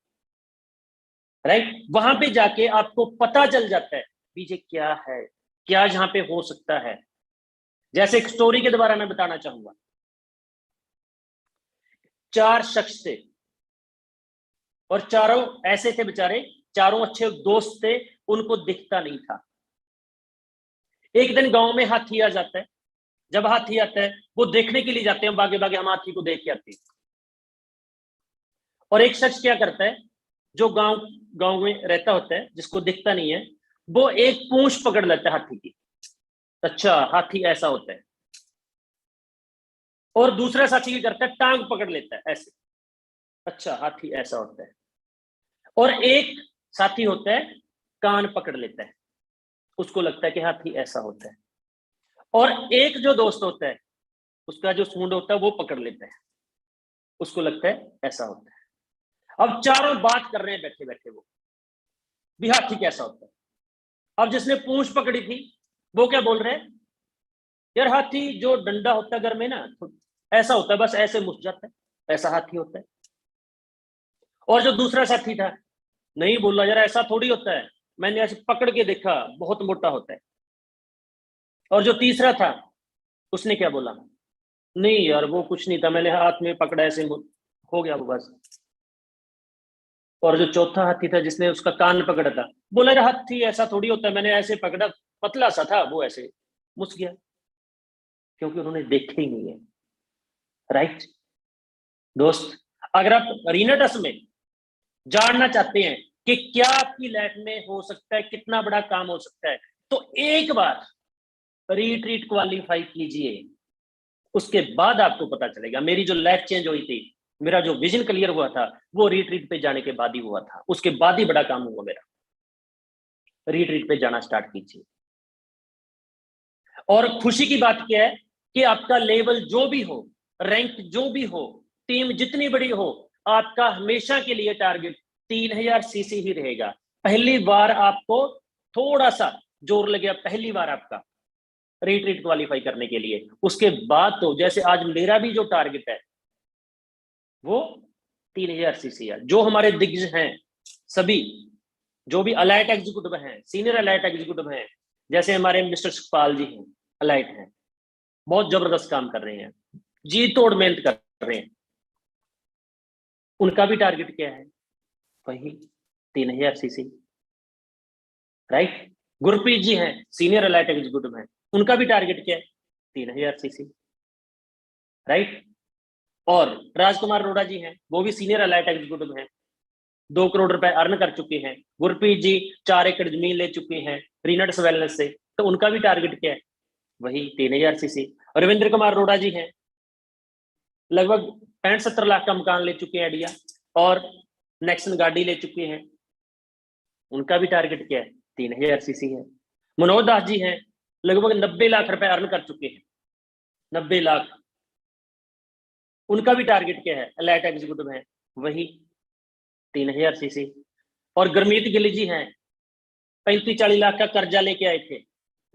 राइट। वहां पे जाके आपको पता चल जाता है पीछे क्या है, क्या यहां पे हो सकता है। जैसे एक स्टोरी के द्वारा मैं बताना चाहूंगा। 4 शख्स थे और चारों ऐसे थे बेचारे, चारों अच्छे दोस्त थे, उनको दिखता नहीं था। एक दिन गांव में हाथी आ जाता है। जब हाथी आता है वो देखने के लिए जाते हैं, भागे भागे हम हाथी को देख के आते हैं। और एक शख्स क्या करता है, जो गांव में रहता होता है, जिसको दिखता नहीं है, वो एक पूंछ पकड़ लेता है हाथी की। अच्छा, हाथी ऐसा होता है। और दूसरा साथी क्या करता है, टांग पकड़ लेता है ऐसे। अच्छा, हाथी ऐसा होता है। और एक साथी होता है कान पकड़ लेता है, उसको लगता है कि हाथी ऐसा होता है। और एक जो दोस्त होता है, उसका जो सूंड होता है वो पकड़ लेता है, उसको लगता है ऐसा होता है। अब चारों बात कर रहे हैं बैठे बैठे, वो भी हाथी कैसा होता है। अब जिसने पूंछ पकड़ी थी वो क्या बोल रहे हैं, यार हाथी जो डंडा होता है घर में ना, तो ऐसा होता है, बस ऐसे मुड़ जाता है, ऐसा हाथी होता है। और जो दूसरा साथी था, नहीं बोला, यार ऐसा थोड़ी होता है, मैंने ऐसे पकड़ के देखा, बहुत मोटा होता है। और जो तीसरा था, उसने क्या बोला, नहीं यार वो कुछ नहीं था, मैंने हाथ में पकड़ा ऐसे हो गया वो बस। और जो चौथा हाथी था, जिसने उसका कान पकड़ा था, बोला यार हाथी ऐसा थोड़ी होता है, मैंने ऐसे पकड़ा, पतला सा था, वो ऐसे मुस गया, क्योंकि उन्होंने देखे ही नहीं है। राइट दोस्त, अगर आप रीनटस में जानना चाहते हैं कि क्या आपकी लाइफ में हो सकता है, कितना बड़ा काम हो सकता है, तो एक बार रीट्रीट क्वालिफाई कीजिए, उसके बाद आपको पता चलेगा। मेरी जो लाइफ चेंज हुई थी, मेरा जो विजन क्लियर हुआ था, वो रीट्रीट पे जाने के बाद ही हुआ था, उसके बाद ही बड़ा काम हुआ मेरा। रीट्रीट पे जाना स्टार्ट कीजिए। और खुशी की बात क्या है कि आपका लेवल जो भी हो, रैंक जो भी हो, टीम जितनी बड़ी हो, आपका हमेशा के लिए टारगेट 3000 सीसी ही रहेगा। पहली बार आपको थोड़ा सा जोर लगे, पहली बार आपका रीट्रीट क्वालिफाई करने के लिए। उसके बाद तो जैसे आज मेरा भी जो टारगेट है वो 3000 सीसी है। जो हमारे दिग्गज हैं सभी, जो भी अलाइट एग्जीक्यूटिव हैं, सीनियर अलाइट एग्जीक्यूटिव हैं, जैसे हमारे मिस्टर सुखपाल जी हैं, अलाइट हैं, बहुत जबरदस्त काम कर रहे हैं, जी तोड़ मेहनत कर रहे हैं। उनका भी टारगेट क्या है, वही 3000 सीसी। राइट, गुरप्रीत जी हैं, सीनियर अलाइट एग्जीक्यूटिव हैं, उनका भी टारगेट क्या है, 3000 सीसी। राइट, और राजकुमार अरोड़ा जी हैं, वो भी सीनियर अलाइट एग्जीक्यूटिव हैं, 2 करोड़ रुपए अर्न कर चुके हैं। गुरप्रीत जी 4 एकड़ जमीन ले चुके हैं रीनट्स वेलनेस से, तो उनका भी टारगेट क्या है, वही 3000 सीसी। रविंद्र कुमार अरोड़ा जी हैं, लगभग 65-70 लाख का मकान ले चुके हैं आइडिया, और नेक्सन गाड़ी ले चुके हैं, उनका भी टारगेट क्या है, 3000 सीसी है। मनोज दास जी हैं, लगभग 90 लाख रुपए अर्न कर चुके हैं, 90 लाख, उनका भी टारगेट क्या है, अलाइट एग्जीक्यूटिव है, वही 3000 सीसी। और गुरमीत गिल जी हैं, 35-40 लाख का कर्जा लेके आए थे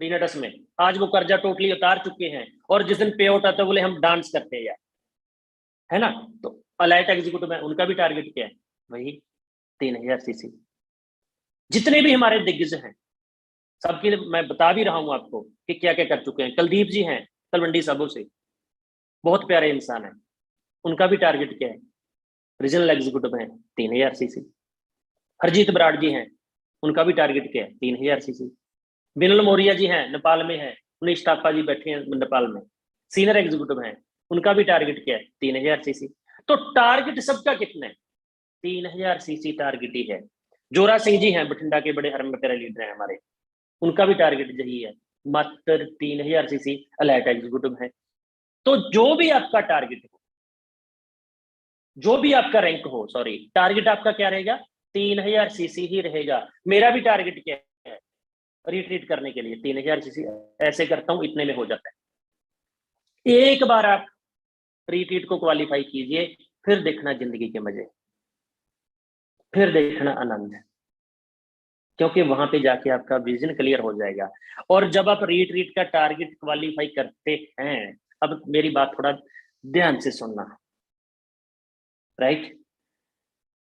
रीनटस में, आज वो कर्जा टोटली उतार चुके हैं, और जिस दिन पे आउट आता है बोले हम डांस करते हैं यार, है ना। तो अलाइट एग्जीक्यूटिव है, उनका भी टारगेट क्या है, वही 3000 सीसी। जितने भी हमारे दिग्गज हैं सबकी मैं बता भी रहा हूं आपको कि क्या क्या कर चुके हैं। कुलदीप जी हैं तलवंडी साबो से, बहुत प्यारे इंसान है, उनका भी टारगेट क्या है, रीजनल एग्जीक्यूटिव है, 3000 सीसी। हरजीत बराड़ जी हैं, उनका भी टारगेट क्या है, 3000 सीसी। बिनल मौर्या जी हैं, नेपाल में है, उनीश थापा जी बैठे हैं नेपाल में, सीनियर एग्जीक्यूटिव हैं, उनका भी टारगेट क्या है, 3000 सीसी। तो टारगेट सबका कितना है, 3000 सीसी टारगेट ही है। जोरा सिंह जी हैं, बठिंडा के बड़े हरम प्यारे लीडर हैं हमारे, उनका भी टारगेट यही है, मात्र 3000 सीसी अलर्ट एग्जीक्यूटिव है। तो जो भी आपका टारगेट हो, जो भी आपका रैंक हो, सॉरी, टारगेट आपका क्या रहेगा, 3000 सीसी ही रहेगा। मेरा भी टारगेट क्या है, रिट्रीट करने के लिए 3000 सीसी, ऐसे करता हूं इतने में हो जाता है। एक बार आप रिट्रीट को क्वालिफाई कीजिए, फिर देखना जिंदगी के मजे, फिर देखना आनंद, क्योंकि वहां पे जाके आपका विजन क्लियर हो जाएगा। और जब आप रिट्रीट का टारगेट क्वालिफाई करते हैं, अब मेरी बात थोड़ा ध्यान से सुनना। राइट,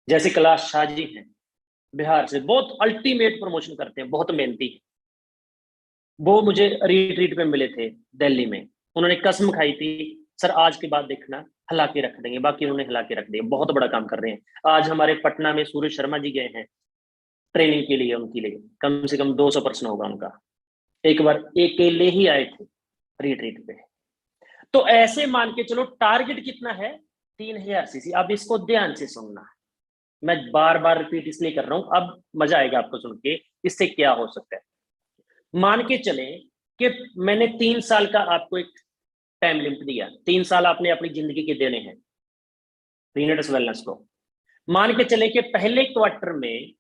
जैसे कैलाश शाह जी हैं, बिहार से, बहुत अल्टीमेट प्रमोशन करते हैं, बहुत मेहनती। वो मुझे रिट्रीट पे मिले थे दिल्ली में, उन्होंने कसम खाई थी, सर आज के बाद देखना हिला के रख देंगे, बाकी उन्होंने हिला के रख दिया, बहुत बड़ा काम कर रहे हैं। आज हमारे पटना में सूरज शर्मा जी गए हैं ट्रेनिंग के लिए, उनके लिए कम से कम 200 पर्सन होगा उनका, एक बार अकेले ही आए थे रिट्रीट पे। तो ऐसे मान के चलो टारगेट कितना है, 3000 सीसी। अब इसको ध्यान से सुनना, मैं बार बार रिपीट इसलिए कर रहा हूं, अब मजा आएगा आपको सुन के इससे क्या हो सकता है। मान के चले कि मैंने 3 साल का आपको एक टाइम लिमिट दिया, 3 साल आपने अपनी जिंदगी के देने हैं रीनर्स वेलनेस को। मान के चले कि पहले क्वार्टर में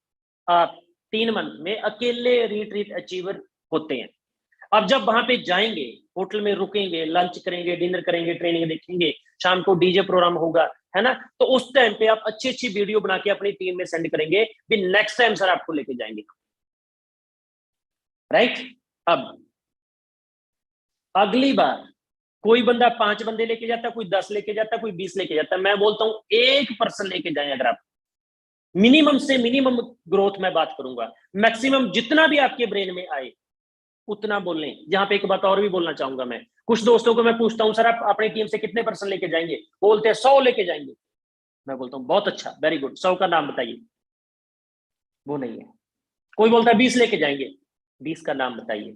आप 3 मंथ में अकेले रिट्रीट अचीवर होते हैं। अब जब वहां पे जाएंगे, होटल में रुकेंगे, लंच करेंगे, डिनर करेंगे, ट्रेनिंग देखेंगे, शाम को डीजे प्रोग्राम होगा, है ना, तो उस टाइम पे आप अच्छी अच्छी वीडियो बना के अपनी टीम में सेंड करेंगे भी नेक्स्ट टाइम सर आपको लेके जाएंगे, राइट। अब अगली बार कोई बंदा 5 बंदे लेके जाता, कोई 10 लेके जाता, कोई 20 लेके जाता, मैं बोलता हूं 1 पर्सन लेके जाएं। अगर आप मिनिमम से मिनिमम ग्रोथ में बात करूंगा, मैक्सिमम जितना भी आपके ब्रेन में आए उतना बोलें। यहाँ पे एक बात और भी बोलना चाहूंगा, मैं कुछ दोस्तों को मैं पूछता हूँ सर आप अपनी टीम से कितने पर्सन लेके जाएंगे, बोलते हैं 100 लेके जाएंगे। मैं बोलता हूँ बहुत अच्छा, वेरी गुड, 100 का नाम बताइए। वो नहीं है। कोई बोलता है 20 लेके जाएंगे, 20 का नाम बताइए।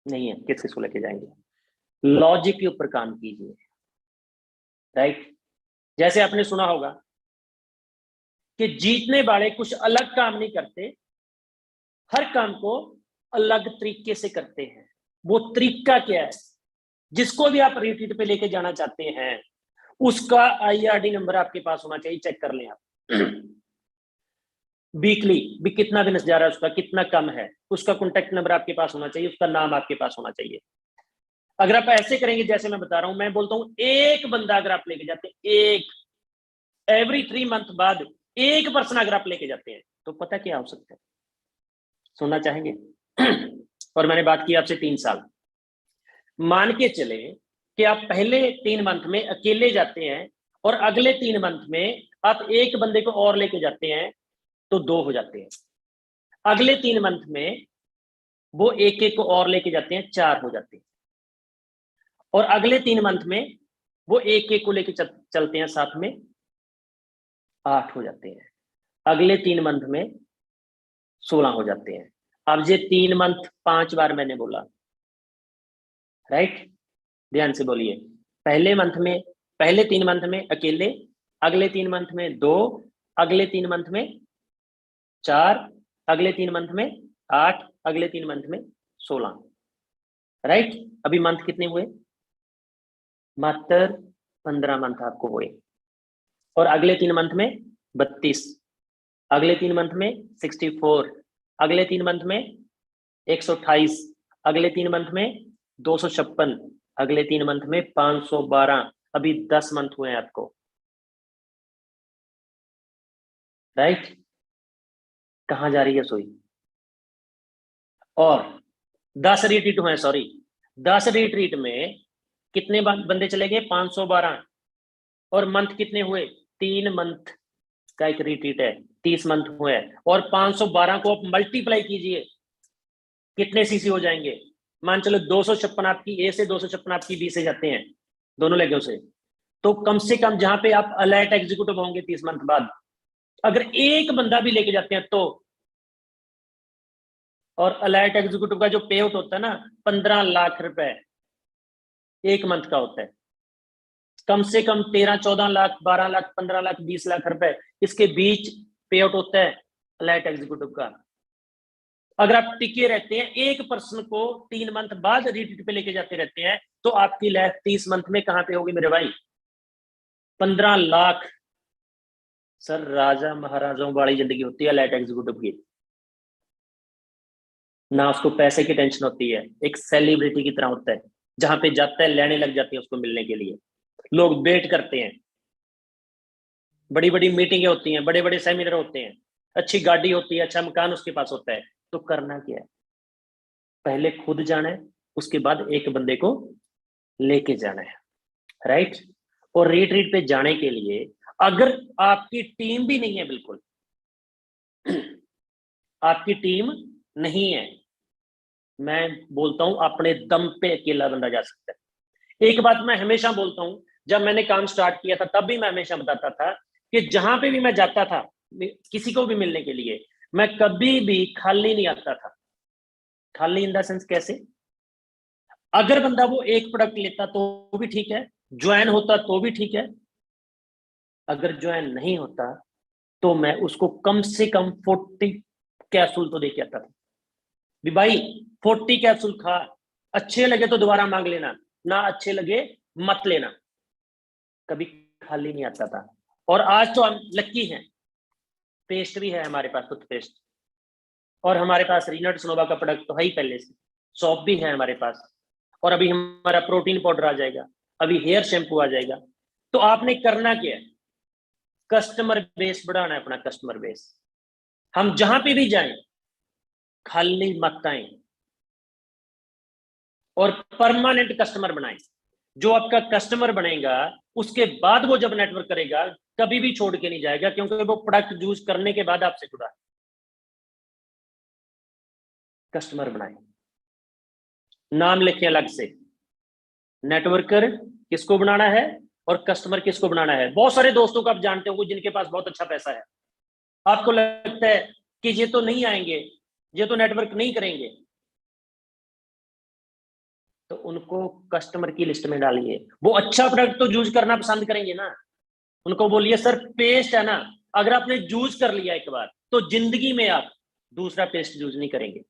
नहीं है, किस किसको लेके जाएंगे। लॉजिक के ऊपर काम कीजिए, राइट। जैसे आपने सुना होगा कि जीतने वाले कुछ अलग काम नहीं करते, हर काम को अलग तरीके से करते हैं। वो तरीका क्या है, जिसको भी आप रिट्रीट पे लेके जाना चाहते हैं उसका IRD नंबर आपके पास होना चाहिए, चेक कर लें आप। वीकली भी कितना बिजनेस जा रहा है, उसका कितना कम है, उसका कॉन्टेक्ट नंबर आपके पास होना चाहिए, उसका नाम आपके पास होना चाहिए। अगर आप ऐसे करेंगे जैसे मैं बता रहा हूं, मैं बोलता हूं एक बंदा अगर आप लेके जाते हैं, एक एवरी 3 मंथ बाद एक पर्सन अगर आप लेके जाते हैं, तो पता क्या हो सकता है, सुनना चाहेंगे? और मैंने बात की आपसे 3 साल। मान के चले कि आप पहले 3 मंथ में अकेले जाते हैं और अगले 3 मंथ में आप एक बंदे को और लेके जाते हैं, तो 2 हो जाते हैं। अगले 3 मंथ में वो एक एक को और लेके जाते हैं, 4 हो जाते हैं। और अगले 3 मंथ में वो एक एक को लेके चलते हैं साथ में, 8 हो जाते हैं। अगले 3 मंथ में 16 हो जाते हैं। अब ये 3 मंथ 5 बार मैंने बोला, राइट। ध्यान से बोलिए। पहले 3 मंथ में अकेले, अगले 3 मंथ में 2, अगले 3 मंथ में 4, अगले 3 मंथ में 8, अगले 3 मंथ में 16, राइट। अभी मंथ कितने हुए? मात्र 15 मंथ आपको हुए। और अगले 3 मंथ में 32, अगले 3 मंथ में 64, अगले 3 मंथ में 128, अगले 3 मंथ में 256, अगले 3 मंथ में 512। अभी 10 मंथ हुए हैं आपको, राइट। कहां जा रही है सुई? और 10 रिट्रीट हुए, सॉरी 10 रिट्रीट में कितने बंदे चले गए? 512। और मंथ कितने हुए? 3 मंथ का एक रिट्रीट है, 30 मंथ हुए। और 512 को आप मल्टीप्लाई कीजिए, कितने सीसी हो जाएंगे? मान चलो 256 आपकी ए से, 256 आपकी बी से जाते हैं, दोनों लेगों से। तो कम से कम जहां पे आप अलर्ट एग्जीक्यूटिव होंगे 30 मंथ बाद, अगर एक बंदा भी लेके जाते हैं तो, और अलर्ट एग्जीक्यूटिव का जो पे आउट होता है ना, 15 लाख रुपए एक मंथ का होता है। कम से कम 13, 14 लाख, 12 लाख, 15 लाख, 20 लाख रुपए इसके बीच पे आउट होता है अलर्ट एग्जीक्यूटिव का। अगर आप टिके रहते हैं, एक पर्सन को 3 मंथ बाद रिट्रीट पे लेके जाते रहते हैं, तो आपकी लाइफ 30 मंथ में कहां पे होगी मेरे भाई? 15 लाख। सर राजा महाराजाओं वाली जिंदगी होती है अलर्ट एग्जीक्यूटिव की। ना उसको पैसे की टेंशन होती है, एक सेलिब्रिटी की तरह होता है, जहां पे जाता है लेने लग जाती है उसको मिलने के लिए, लोग वेट करते हैं, बड़ी बड़ी मीटिंगें होती हैं, बड़े बड़े सेमिनार होते हैं, अच्छी गाड़ी होती है, अच्छा मकान उसके पास होता है। तो करना क्या है? पहले खुद जाना है, उसके बाद एक बंदे को लेके जाना है, राइट। और रिट्रीट पे जाने के लिए अगर आपकी टीम भी नहीं है, बिल्कुल आपकी टीम नहीं है, मैं बोलता हूं अपने दम पे अकेला बंदा जा सकता है। एक बात मैं हमेशा बोलता हूं, जब मैंने काम स्टार्ट किया था तब भी मैं हमेशा बताता था कि जहां पे भी मैं जाता था किसी को भी मिलने के लिए, मैं कभी भी खाली नहीं आता था। खाली इन द सेंस कैसे? अगर बंदा वो एक प्रोडक्ट लेता तो भी ठीक है, ज्वाइन होता तो भी ठीक है, अगर ज्वाइन नहीं होता तो मैं उसको कम से कम 40 कैप्सूल तो दे के आता था भी भाई 40 कैप्सूल खा, अच्छे लगे तो दोबारा मांग लेना, ना अच्छे लगे मत लेना, कभी खाली नहीं आता था। और आज तो हम लक्की हैं, पेस्ट भी है हमारे पास, टूथपेस्ट, और हमारे पास रीनट स्नोवा का प्रोडक्ट तो है ही पहले से, सॉप भी है हमारे पास, और अभी हमारा प्रोटीन पाउडर आ जाएगा, अभी हेयर शैम्पू आ जाएगा। तो आपने करना क्या है, कस्टमर बेस बढ़ाना है अपना, कस्टमर बेस। हम जहां पे भी जाएं खाली मत आए, और परमानेंट कस्टमर बनाएं। जो आपका कस्टमर बनेगा उसके बाद वो जब नेटवर्क करेगा कभी भी छोड़ के नहीं जाएगा, क्योंकि वो प्रोडक्ट यूज करने के बाद आपसे जुड़ा है। कस्टमर बनाएं, नाम लिखें अलग से, नेटवर्कर किसको बनाना है और कस्टमर किसको बनाना है। बहुत सारे दोस्तों को आप जानते हो जिनके पास बहुत अच्छा पैसा है, आपको लगता है कि ये तो नहीं आएंगे, ये तो नेटवर्क नहीं करेंगे, तो उनको कस्टमर की लिस्ट में डालिए। वो अच्छा प्रोडक्ट तो यूज करना पसंद करेंगे ना। उनको बोलिए सर पेस्ट है ना, अगर आपने यूज कर लिया एक बार तो जिंदगी में आप दूसरा पेस्ट यूज नहीं करेंगे।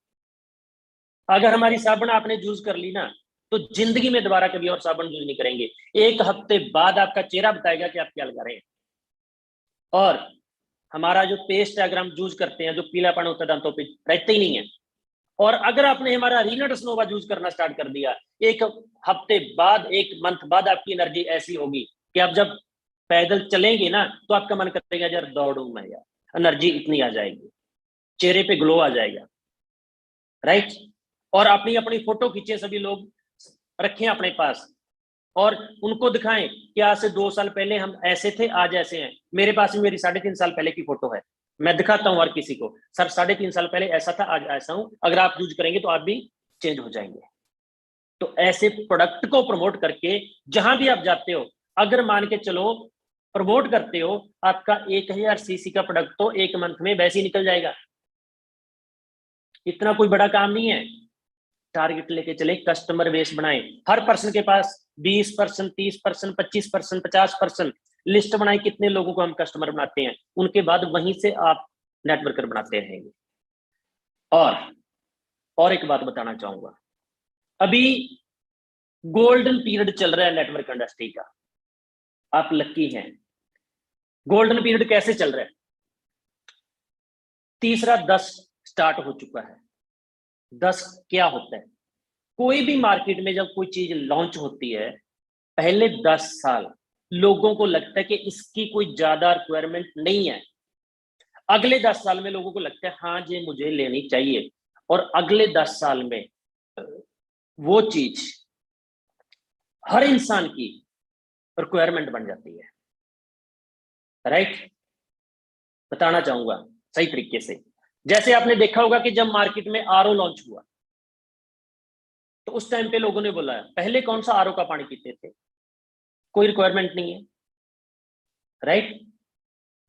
अगर हमारी साबुन आपने यूज कर ली ना तो जिंदगी में दोबारा कभी और साबुन यूज नहीं करेंगे। एक हफ्ते बाद आपका चेहरा बताएगा कि आप क्या लगा रहे हैं। और हमारा जो पेस्ट है अगर हम यूज करते हैं, जो पीलापन होता है दांतों पे रहते ही नहीं है। और अगर आपने हमारा रीनट स्नोवा यूज करना स्टार्ट कर दिया, एक हफ्ते बाद, एक मंथ बाद आपकी एनर्जी ऐसी होगी कि आप जब पैदल चलेंगे ना तो आपका मन करेगा यार दौड़ूं मैं यार, एनर्जी इतनी आ जाएगी, चेहरे पे ग्लो आ जाएगा, राइट। और अपनी अपनी फोटो खींचे सभी लोग, रखें अपने पास और उनको दिखाएं कि आज से 2 साल पहले हम ऐसे थे, आज ऐसे हैं। मेरे पास भी मेरी 3.5 साल पहले की फोटो है, मैं दिखाता हूं हर किसी को, सर 3.5 साल पहले ऐसा था, आज ऐसा हूं। अगर आप यूज करेंगे तो आप भी चेंज हो जाएंगे। तो ऐसे प्रोडक्ट को प्रमोट करके जहां भी आप जाते हो, अगर मान के चलो प्रमोट करते हो, आपका 1000 सीसी का प्रोडक्ट तो एक मंथ में वैसे ही निकल जाएगा। इतना कोई बड़ा काम नहीं है। टारगेट लेके चले, कस्टमर बेस बनाए, हर पर्सन के पास 20%, 30%, 25%, 50% लिस्ट बनाए, कितने लोगों को हम कस्टमर बनाते हैं, उनके बाद वहीं से आप नेटवर्कर बनाते रहेंगे। और एक बात बताना चाहूंगा, अभी गोल्डन पीरियड चल रहा है नेटवर्क इंडस्ट्री का, आप लकी हैं। गोल्डन पीरियड कैसे चल रहा है, तीसरा 10 स्टार्ट हो चुका है। 10 क्या होता है, कोई भी मार्केट में जब कोई चीज लॉन्च होती है, पहले 10 साल लोगों को लगता है कि इसकी कोई ज्यादा रिक्वायरमेंट नहीं है। अगले 10 साल में लोगों को लगता है हाँ ये मुझे लेनी चाहिए, और अगले 10 साल में वो चीज हर इंसान की रिक्वायरमेंट बन जाती है, राइट। बताना चाहूंगा सही तरीके से, जैसे आपने देखा होगा कि जब मार्केट में आरओ लॉन्च हुआ तो उस टाइम पे लोगों ने बोला पहले कौन सा आरओ का पानी पीते थे, कोई रिक्वायरमेंट नहीं है, राइट।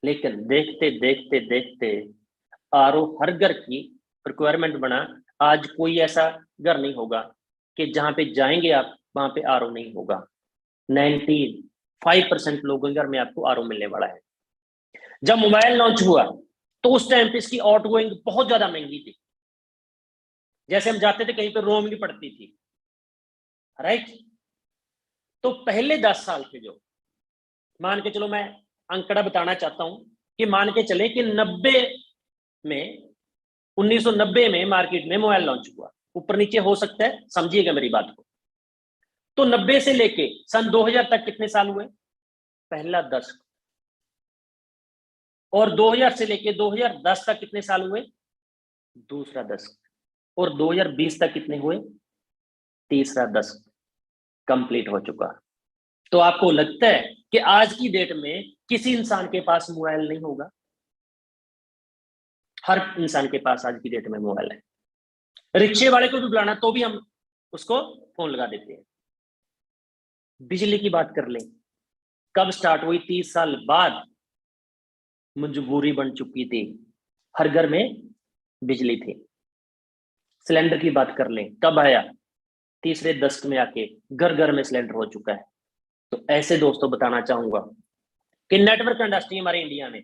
लेकिन देखते देखते देखते आरओ हर घर की रिक्वायरमेंट बना। आज कोई ऐसा घर नहीं होगा कि जहां पे जाएंगे आप वहां पे आरओ नहीं होगा। 95% लोगों के घर में आपको आरओ मिलने वाला है। जब मोबाइल लॉन्च हुआ तो उस टाइम पे इसकी आउट गोइंग बहुत ज्यादा महंगी थी, जैसे हम जाते थे कहीं पे रोमिंग पड़ती थी, राइट। तो पहले 10 साल के जो, मान के चलो, मैं अंकड़ा बताना चाहता हूं कि मान के चले कि 1990 में मार्केट में मोबाइल लॉन्च हुआ, ऊपर नीचे हो सकता है, समझिएगा मेरी बात को। तो 90 से लेके सन 2000 तक कितने साल हुए, पहला 10। और 2000 से लेके 2010 तक कितने साल हुए, दूसरा 10। और 2020 तक कितने हुए, तीसरा 10 कंप्लीट हो चुका। तो आपको लगता है कि आज की डेट में किसी इंसान के पास मोबाइल नहीं होगा? हर इंसान के पास आज की डेट में मोबाइल है। रिक्शे वाले को भी बुलाना तो भी हम उसको फोन लगा देते हैं। बिजली की बात कर लें, कब स्टार्ट हुई, 30 साल बाद मजबूरी बन चुकी थी, हर घर में बिजली थी। सिलेंडर की बात कर लें, कब आया, तीसरे दशक में आके घर घर में सिलेंडर हो चुका है। तो ऐसे दोस्तों बताना चाहूंगा कि नेटवर्क इंडस्ट्री हमारे इंडिया में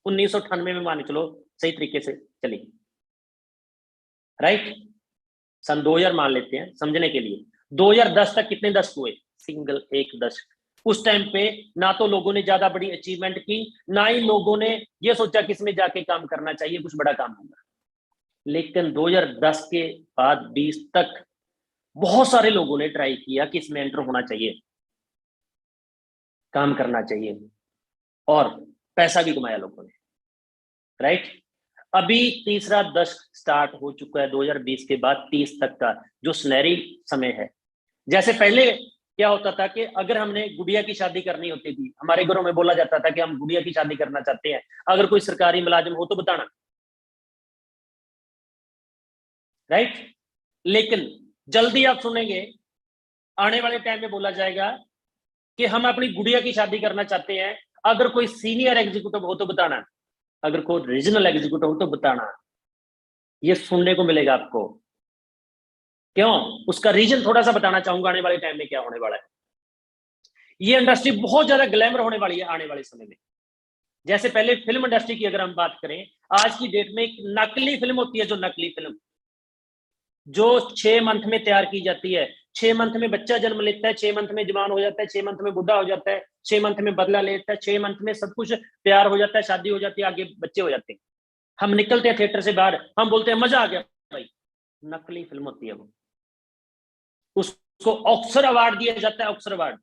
1998 में मान चलो सही तरीके से चली, राइट। सन 2000 मान लेते हैं समझने के लिए। 2010 तक कितने दशक हुए? सिंगल एक दशक। उस टाइम पे ना तो लोगों ने ज्यादा बड़ी अचीवमेंट की, ना ही लोगों ने ये सोचा कि इसमें जाके काम करना चाहिए, कुछ बड़ा काम होगा। लेकिन 2010 के बाद 20 तक बहुत सारे लोगों ने ट्राई किया कि इसमें एंटर होना चाहिए, काम करना चाहिए, और पैसा भी कमाया लोगों ने, राइट। अभी तीसरा दशक स्टार्ट हो चुका है 2020 के बाद 30 तक का, जो सुनहरी समय है। जैसे पहले क्या होता था कि अगर हमने गुड़िया की शादी करनी होती थी, हमारे घरों में बोला जाता था कि हम गुड़िया की शादी करना चाहते हैं, अगर कोई सरकारी मुलाजिम हो तो बताना, राइट। लेकिन जल्दी आप सुनेंगे आने वाले टाइम में बोला जाएगा कि हम अपनी गुड़िया की शादी करना चाहते हैं, अगर कोई सीनियर एग्जीक्यूटिव हो तो बताना, अगर कोई रीजनल एग्जीक्यूटिव हो तो बताना। ये सुनने को मिलेगा आपको। क्यों? उसका रीजन थोड़ा सा बताना चाहूंगा आने वाले टाइम में क्या होने वाला है। ये इंडस्ट्री बहुत ज्यादा ग्लैमर होने वाली है आने वाले समय में। जैसे पहले फिल्म इंडस्ट्री की अगर हम बात करें, आज की डेट में एक नकली फिल्म होती है, जो नकली फिल्म जो 6 मंथ में तैयार की जाती है। 6 मंथ में बच्चा जन्म लेता है, 6 मंथ में जवान हो जाता है, 6 मंथ में बुढ़ा हो जाता है, 6 मंथ में बदला लेता है, 6 मंथ में सब कुछ प्यार हो जाता है, शादी हो जाती है, आगे बच्चे हो जाते हैं। हम निकलते हैं थिएटर से बाहर, हम बोलते हैं मजा आ गया भाई। नकली फिल्म होती है वो। उसको ऑस्कर अवार्ड दिया जाता है, ऑस्कर अवार्ड।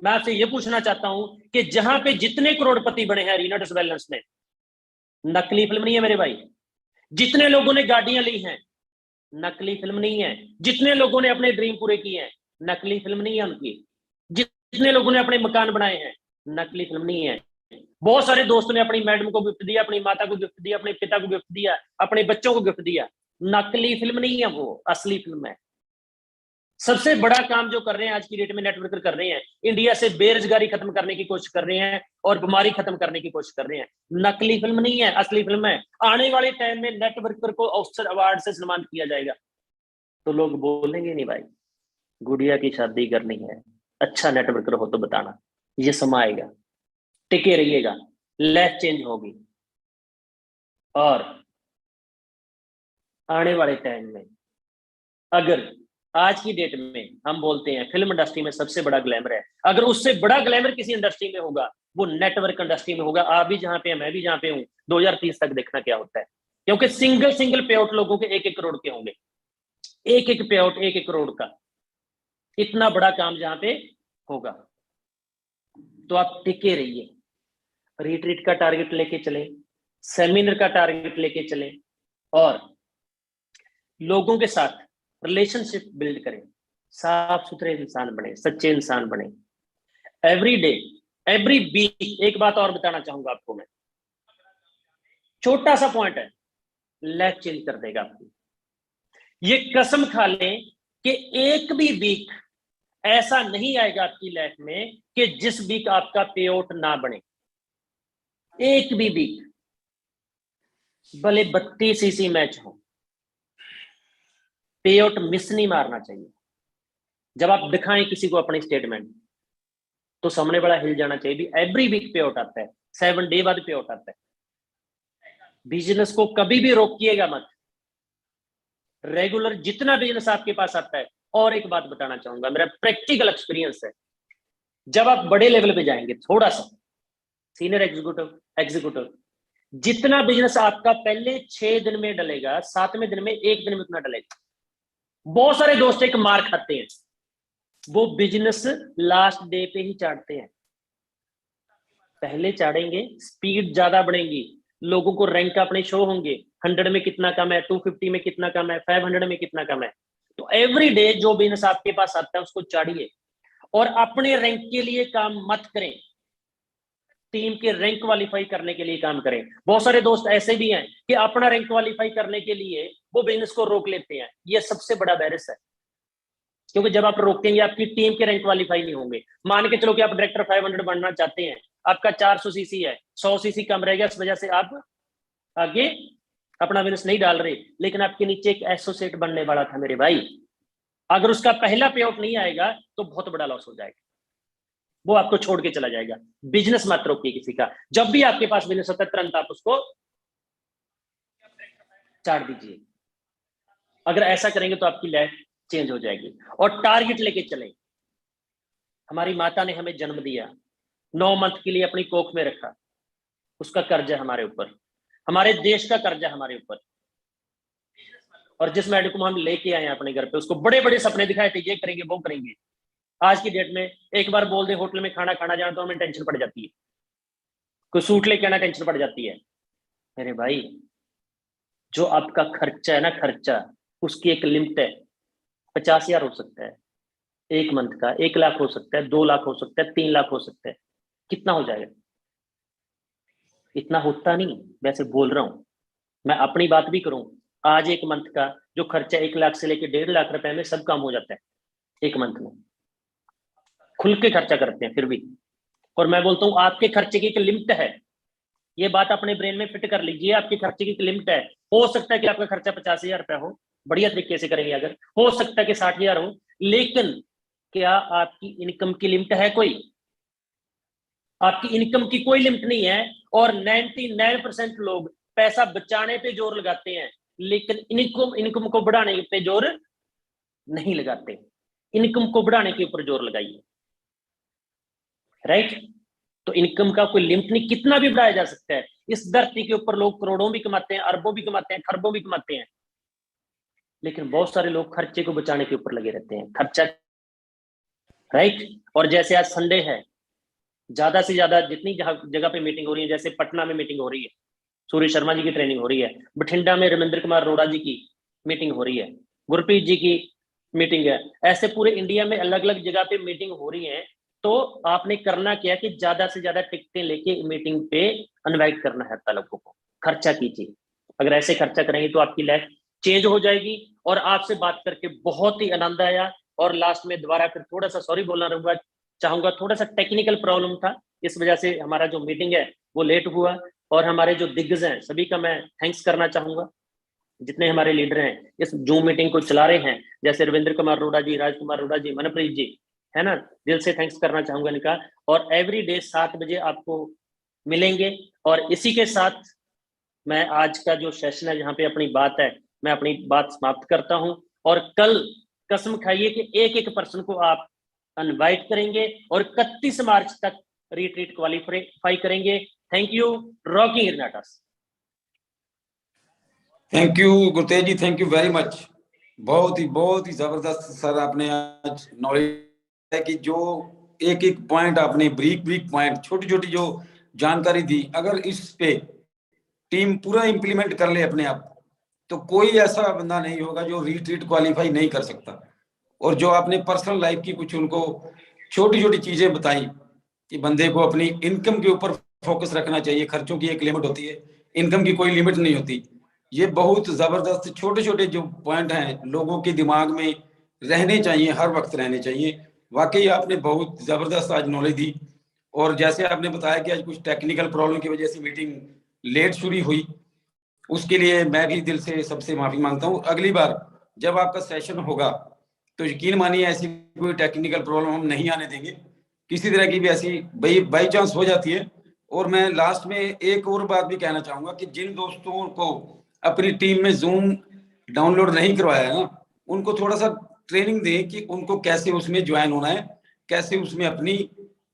मैं आपसे ये पूछना चाहता हूं कि जहां पे जितने करोड़पति बने हैं रीना डिसबैलेंस में, नकली फिल्म नहीं है मेरे भाई। जितने लोगों ने गाड़ियां ली हैं, नकली फिल्म नहीं है। जितने लोगों ने अपने ड्रीम पूरे किए हैं, नकली फिल्म नहीं है उनकी। जितने लोगों ने अपने मकान बनाए हैं, नकली फिल्म नहीं है। बहुत सारे दोस्तों ने अपनी मैडम को गिफ्ट दिया, अपनी माता को गिफ्ट दिया, अपने पिता को गिफ्ट दिया, अपने बच्चों को गिफ्ट दिया। नकली फिल्म नहीं है वो, असली फिल्म है। सबसे बड़ा काम जो कर रहे हैं आज की डेट में नेटवर्कर कर रहे हैं, इंडिया से बेरोजगारी खत्म करने की कोशिश कर रहे हैं और बीमारी खत्म करने की कोशिश कर रहे हैं। नकली फिल्म नहीं है, असली फिल्म है। आने वाले टाइम में नेटवर्कर को ऑस्कर अवार्ड से सम्मानित किया जाएगा, तो लोग बोलेंगे नहीं भाई गुड़िया की शादी करनी है, अच्छा नेटवर्कर हो तो बताना। ये समा आएगा, टिके रहिएगा, लाइफ चेंज होगी। और आने वाले टाइम में अगर आज की डेट में हम बोलते हैं फिल्म इंडस्ट्री में सबसे बड़ा ग्लैमर है, अगर उससे बड़ा ग्लैमर किसी इंडस्ट्री में होगा वो नेटवर्क इंडस्ट्री में होगा। आप भी जहां पे हैं, मैं भी जहां पे हूं, 2030 तक देखना क्या होता है। क्योंकि सिंगल सिंगल पे आउट लोगों के 1-1 करोड़ के होंगे, 1-1 पे आउट 1-1 करोड़ का। इतना बड़ा काम जहां पे होगा, तो आप टिके रहिए, रिट्रीट का टारगेट लेके चले, सेमिनार का टारगेट लेके चले, और लोगों के साथ रिलेशनशिप बिल्ड करें, साफ सुथरे इंसान बने, सच्चे इंसान बने। Every day, every week. एक बात और बताना चाहूंगा आपको मैं, छोटा सा पॉइंट है, लाइफ चेंज कर देगा आपकी। ये कसम खा लें कि एक भी वीक ऐसा नहीं आएगा आपकी लाइफ में कि जिस वीक आपका पे आउट ना बने। एक भी वीक, भले 32 सीसी मैच हो, पे आउट मिस नहीं मारना चाहिए। जब आप दिखाएं किसी को अपनी स्टेटमेंट, तो सामने वाला हिल जाना चाहिए भी। एवरी वीक पे आउट आता है, 7 डे बाद पे आउट आता है। बिजनेस को कभी भी रोकिएगा मत, रेगुलर जितना बिजनेस आपके पास आता है। और एक बात बताना चाहूंगा, मेरा प्रैक्टिकल एक्सपीरियंस है, जब आप बड़े लेवल पे जाएंगे, थोड़ा सा सीनियर एग्जीक्यूटिव एग्जीक्यूटिव, जितना बिजनेस आपका पहले 6 दिन में डलेगा, 7वें दिन में 1 दिन में उतना डलेगा। बहुत सारे दोस्त एक मार खाते हैं, वो बिजनेस लास्ट डे पे ही चाटते हैं। पहले चाड़ेंगे, स्पीड ज्यादा बढ़ेगी, लोगों को रैंक अपने शो होंगे, 100 में कितना कम है, 250 में कितना कम है, 500 में कितना कम है। तो एवरी डे जो बिजनेस आपके पास आता है उसको चाड़िए, और अपने रैंक के लिए काम मत करें, टीम के रैंक क्वालिफाई करने के लिए काम करें। बहुत सारे दोस्त ऐसे भी हैं कि अपना रैंक क्वालिफाई करने के लिए वो बिजनेस को रोक लेते हैं। ये सबसे बड़ा बैरिस है, क्योंकि जब आप रोकेंगे आपकी टीम के रैंक क्वालिफाई नहीं होंगे। मान के चलो कि आप डायरेक्टर 500 बनना चाहते हैं, आपका 400 सीसी है, 100 सीसी कम रहेगा, इस वजह से आप आगे अपना बिजनेस नहीं डाल रहे। लेकिन आपके नीचे एक एसोसिएट बनने वाला था मेरे भाई, अगर उसका पहला पे आउट नहीं आएगा तो बहुत बड़ा लॉस हो जाएगा। वो आपको छोड़ के चला जाएगा। बिजनेस मत रोकिए किसी का। जब भी आपके पास बिजनेस होता है तुरंत आप उसको चाट दीजिए। अगर ऐसा करेंगे तो आपकी लाइफ चेंज हो जाएगी। और टारगेट लेके चलें। हमारी माता ने हमें जन्म दिया, 9 मंथ के लिए अपनी कोख में रखा, उसका कर्ज है हमारे ऊपर, हमारे देश का कर्ज है हमारे ऊपर। और जिस मैडम को हम लेके आए हैं अपने घर पे, उसको बड़े बड़े सपने दिखाए थे, ये करेंगे वो करेंगे। आज की डेट में एक बार बोल दे होटल में खाना खाना जाना तो हमें टेंशन पड़ जाती है। कोई सूट लेके आना टेंशन पड़ जाती है। मेरे भाई, जो आपका खर्चा है ना, खर्चा, उसकी एक लिमिट है। 50,000 हो सकता है एक मंथ का, 1 लाख हो सकता है, 2 लाख हो सकता है, 3 लाख हो सकता है। कितना हो जाएगा? इतना होता नहीं। वैसे बोल रहा हूं, मैं अपनी बात भी करूं। आज एक मंथ का जो खर्चा 1 लाख से लेकर 1.5 लाख रुपए में सब काम हो जाता है एक मंथ में। खुल के खर्चा करते हैं फिर भी। और मैं बोलता हूं आपके खर्चे की एक लिमिट है। ये बात अपने ब्रेन में फिट कर लीजिए। आपके खर्चे की एक लिमिट है। हो सकता है कि आपका खर्चा 50,000 रुपया हो, बढ़िया तरीके से करेंगे अगर। हो सकता है कि 60,000 हो। लेकिन क्या आपकी इनकम की लिमिट है कोई? आपकी इनकम की कोई लिमिट नहीं है। और 99% लोग पैसा बचाने पे जोर लगाते हैं, लेकिन इनकम इनकम को बढ़ाने पे जोर नहीं लगाते। इनकम को बढ़ाने के ऊपर जोर लगाइए। राइट? तो इनकम का कोई लिमिट नहीं, कितना भी बढ़ाया जा सकता है। इस धरती के ऊपर लोग करोड़ों भी कमाते हैं, अरबों भी कमाते हैं, खरबों भी कमाते हैं। लेकिन बहुत सारे लोग खर्चे को बचाने के ऊपर लगे रहते हैं। खर्चा, राइट? और जैसे आज संडे है, ज्यादा से ज्यादा जितनी जगह पे मीटिंग हो रही है, जैसे पटना में मीटिंग हो रही है, सूर्य शर्मा जी की ट्रेनिंग हो रही है, बठिंडा में रविंद्र कुमार अरोड़ा जी की मीटिंग हो रही है, गुरप्रीत जी की मीटिंग है, ऐसे पूरे इंडिया में अलग अलग जगह पे मीटिंग हो रही है। तो आपने करना क्या कि ज्यादा से ज्यादा टिकटें लेके मीटिंग पे इनवाइट करना है लोगों को। खर्चा कीजिए। अगर ऐसे खर्चा करेंगे तो आपकी लाइफ चेंज हो जाएगी। और आपसे बात करके बहुत ही आनंद आया। और लास्ट में दोबारा फिर थोड़ा सा सॉरी बोलना रहूंगा चाहूंगा, थोड़ा सा टेक्निकल प्रॉब्लम था, इस वजह से हमारा जो मीटिंग है वो लेट हुआ। और हमारे जो दिग्गज हैं सभी का मैं थैंक्स करना चाहूंगा। जितने हमारे लीडर हैं इस जूम मीटिंग को चला रहे हैं, जैसे रविंद्र कुमार अरोड़ा जी, राजकुमार अरोड़ा जी, मनप्रीत जी, है ना, दिल से थैंक्स करना चाहूंगा इनका। और एवरी डे 7 बजे आपको मिलेंगे। और इसी के साथ मैं आज का जो सेशन है, जहाँ पे अपनी बात है, मैं अपनी बात समाप्त करता हूँ। और कल कसम खाइए कि एक एक पर्सन को आप इनवाइट करेंगे और 31 मार्च तक रिट्रीट क्वालिफाई करेंगे। Thank you. रॉकिंग हिरनाटस। Thank you Gurtej ji, thank you very much. बहुत ही जबरदस्त सर आपने आज नॉलेज है कि जो एक एक पॉइंट आपने ब्रीक ब्रीक पॉइंट छोटी छोटी जो जानकारी दी, अगर इस पे टीम पूरा इंप्लीमेंट कर ले अपने आप, तो कोई ऐसा बंदा नहीं होगा जो रिट्रीट क्वालिफाई नहीं कर सकता। और जो आपने पर्सनल लाइफ की कुछ उनको छोटी छोटी चीजें बताई कि बंदे को अपनी इनकम के ऊपर फोकस रखना चाहिए, खर्चों की एक लिमिट होती है, इनकम की कोई लिमिट नहीं होती। ये बहुत जबरदस्त छोटे छोटे जो पॉइंट हैं लोगों के दिमाग में रहने चाहिए, हर वक्त रहने चाहिए। वाकई आपने बहुत जबरदस्त आज नॉलेज दी। और जैसे आपने बताया कि आज कुछ टेक्निकल प्रॉब्लम की वजह से मीटिंग लेट शुरू हुई, उसके लिए मैं भी दिल से सबसे माफी मांगता हूँ। अगली बार जब आपका सेशन होगा तो यकीन मानिए ऐसी कोई टेक्निकल प्रॉब्लम हम नहीं आने देंगे। किसी तरह की भी ऐसी बाई चांस हो जाती है। और मैं लास्ट में एक और बात भी कहना चाहूंगा कि जिन दोस्तों को अपनी टीम में जूम डाउनलोड नहीं करवाया है ना, उनको थोड़ा सा ट्रेनिंग दें कि उनको कैसे उसमें ज्वाइन होना है, कैसे उसमें अपनी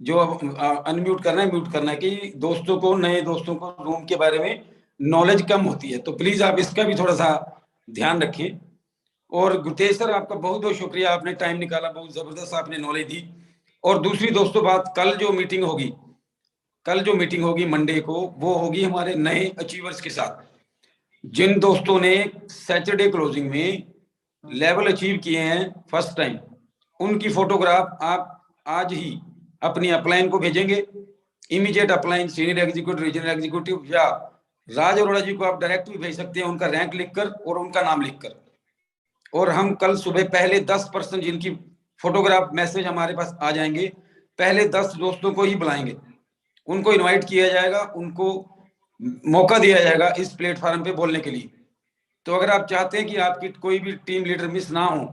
जो अनम्यूट करना है म्यूट करना है, कि दोस्तों को, नए दोस्तों को रूम के बारे में नॉलेज कम होती है। तो प्लीज आप इसका भी थोड़ा सा ध्यान रखें। और गुरतेज सर आपका बहुत बहुत शुक्रिया, आपने टाइम निकाला, बहुत जबरदस्त आपने नॉलेज दी। और दूसरी दोस्तों बात, कल जो मीटिंग होगी मंडे को, वो होगी हमारे नए अचीवर्स के साथ। जिन दोस्तों ने सैटरडे क्लोजिंग में लेवल अचीव किए हैं फर्स्ट टाइम, उनकी फोटोग्राफ आप आज ही अपनी अपलाइन को भेजेंगे। Immediate upline senior executive, regional executive या राज अरोड़ा जी को आप डायरेक्ट भी भेज सकते हैं, उनका रैंक लिखकर और उनका नाम लिखकर। और हम कल सुबह पहले 10% जिनकी फोटोग्राफ मैसेज हमारे पास आ जाएंगे, पहले 10 दोस्तों को ही बुलाएंगे, उनको इनवाइट किया जाएगा, उनको मौका दिया जाएगा इस प्लेटफॉर्म पे बोलने के लिए। तो अगर आप चाहते हैं कि आपकी कोई भी टीम लीडर मिस ना हो,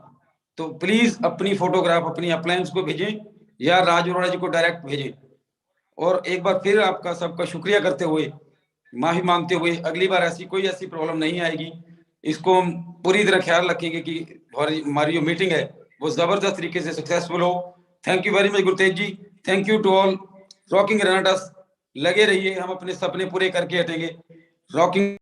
तो प्लीज अपनी फोटोग्राफ अपनी अपलायंस को भेजें। या राज अरोड़ा जी को डायरेक्ट भेजें। और एक बार फिर आपका सबका शुक्रिया करते हुए, माफी मांगते हुए, अगली बार ऐसी कोई ऐसी प्रॉब्लम नहीं आएगी। इसको हम पूरी तरह ख्याल रखेंगे कि हमारी जो मीटिंग है वो जबरदस्त तरीके से सक्सेसफुल हो। Thank you very much Gurtej ji, thank you to all. Rocking ग्रेनाडास, लगे रहिए, हम अपने सपने पूरे करके हटेंगे। रॉकिंग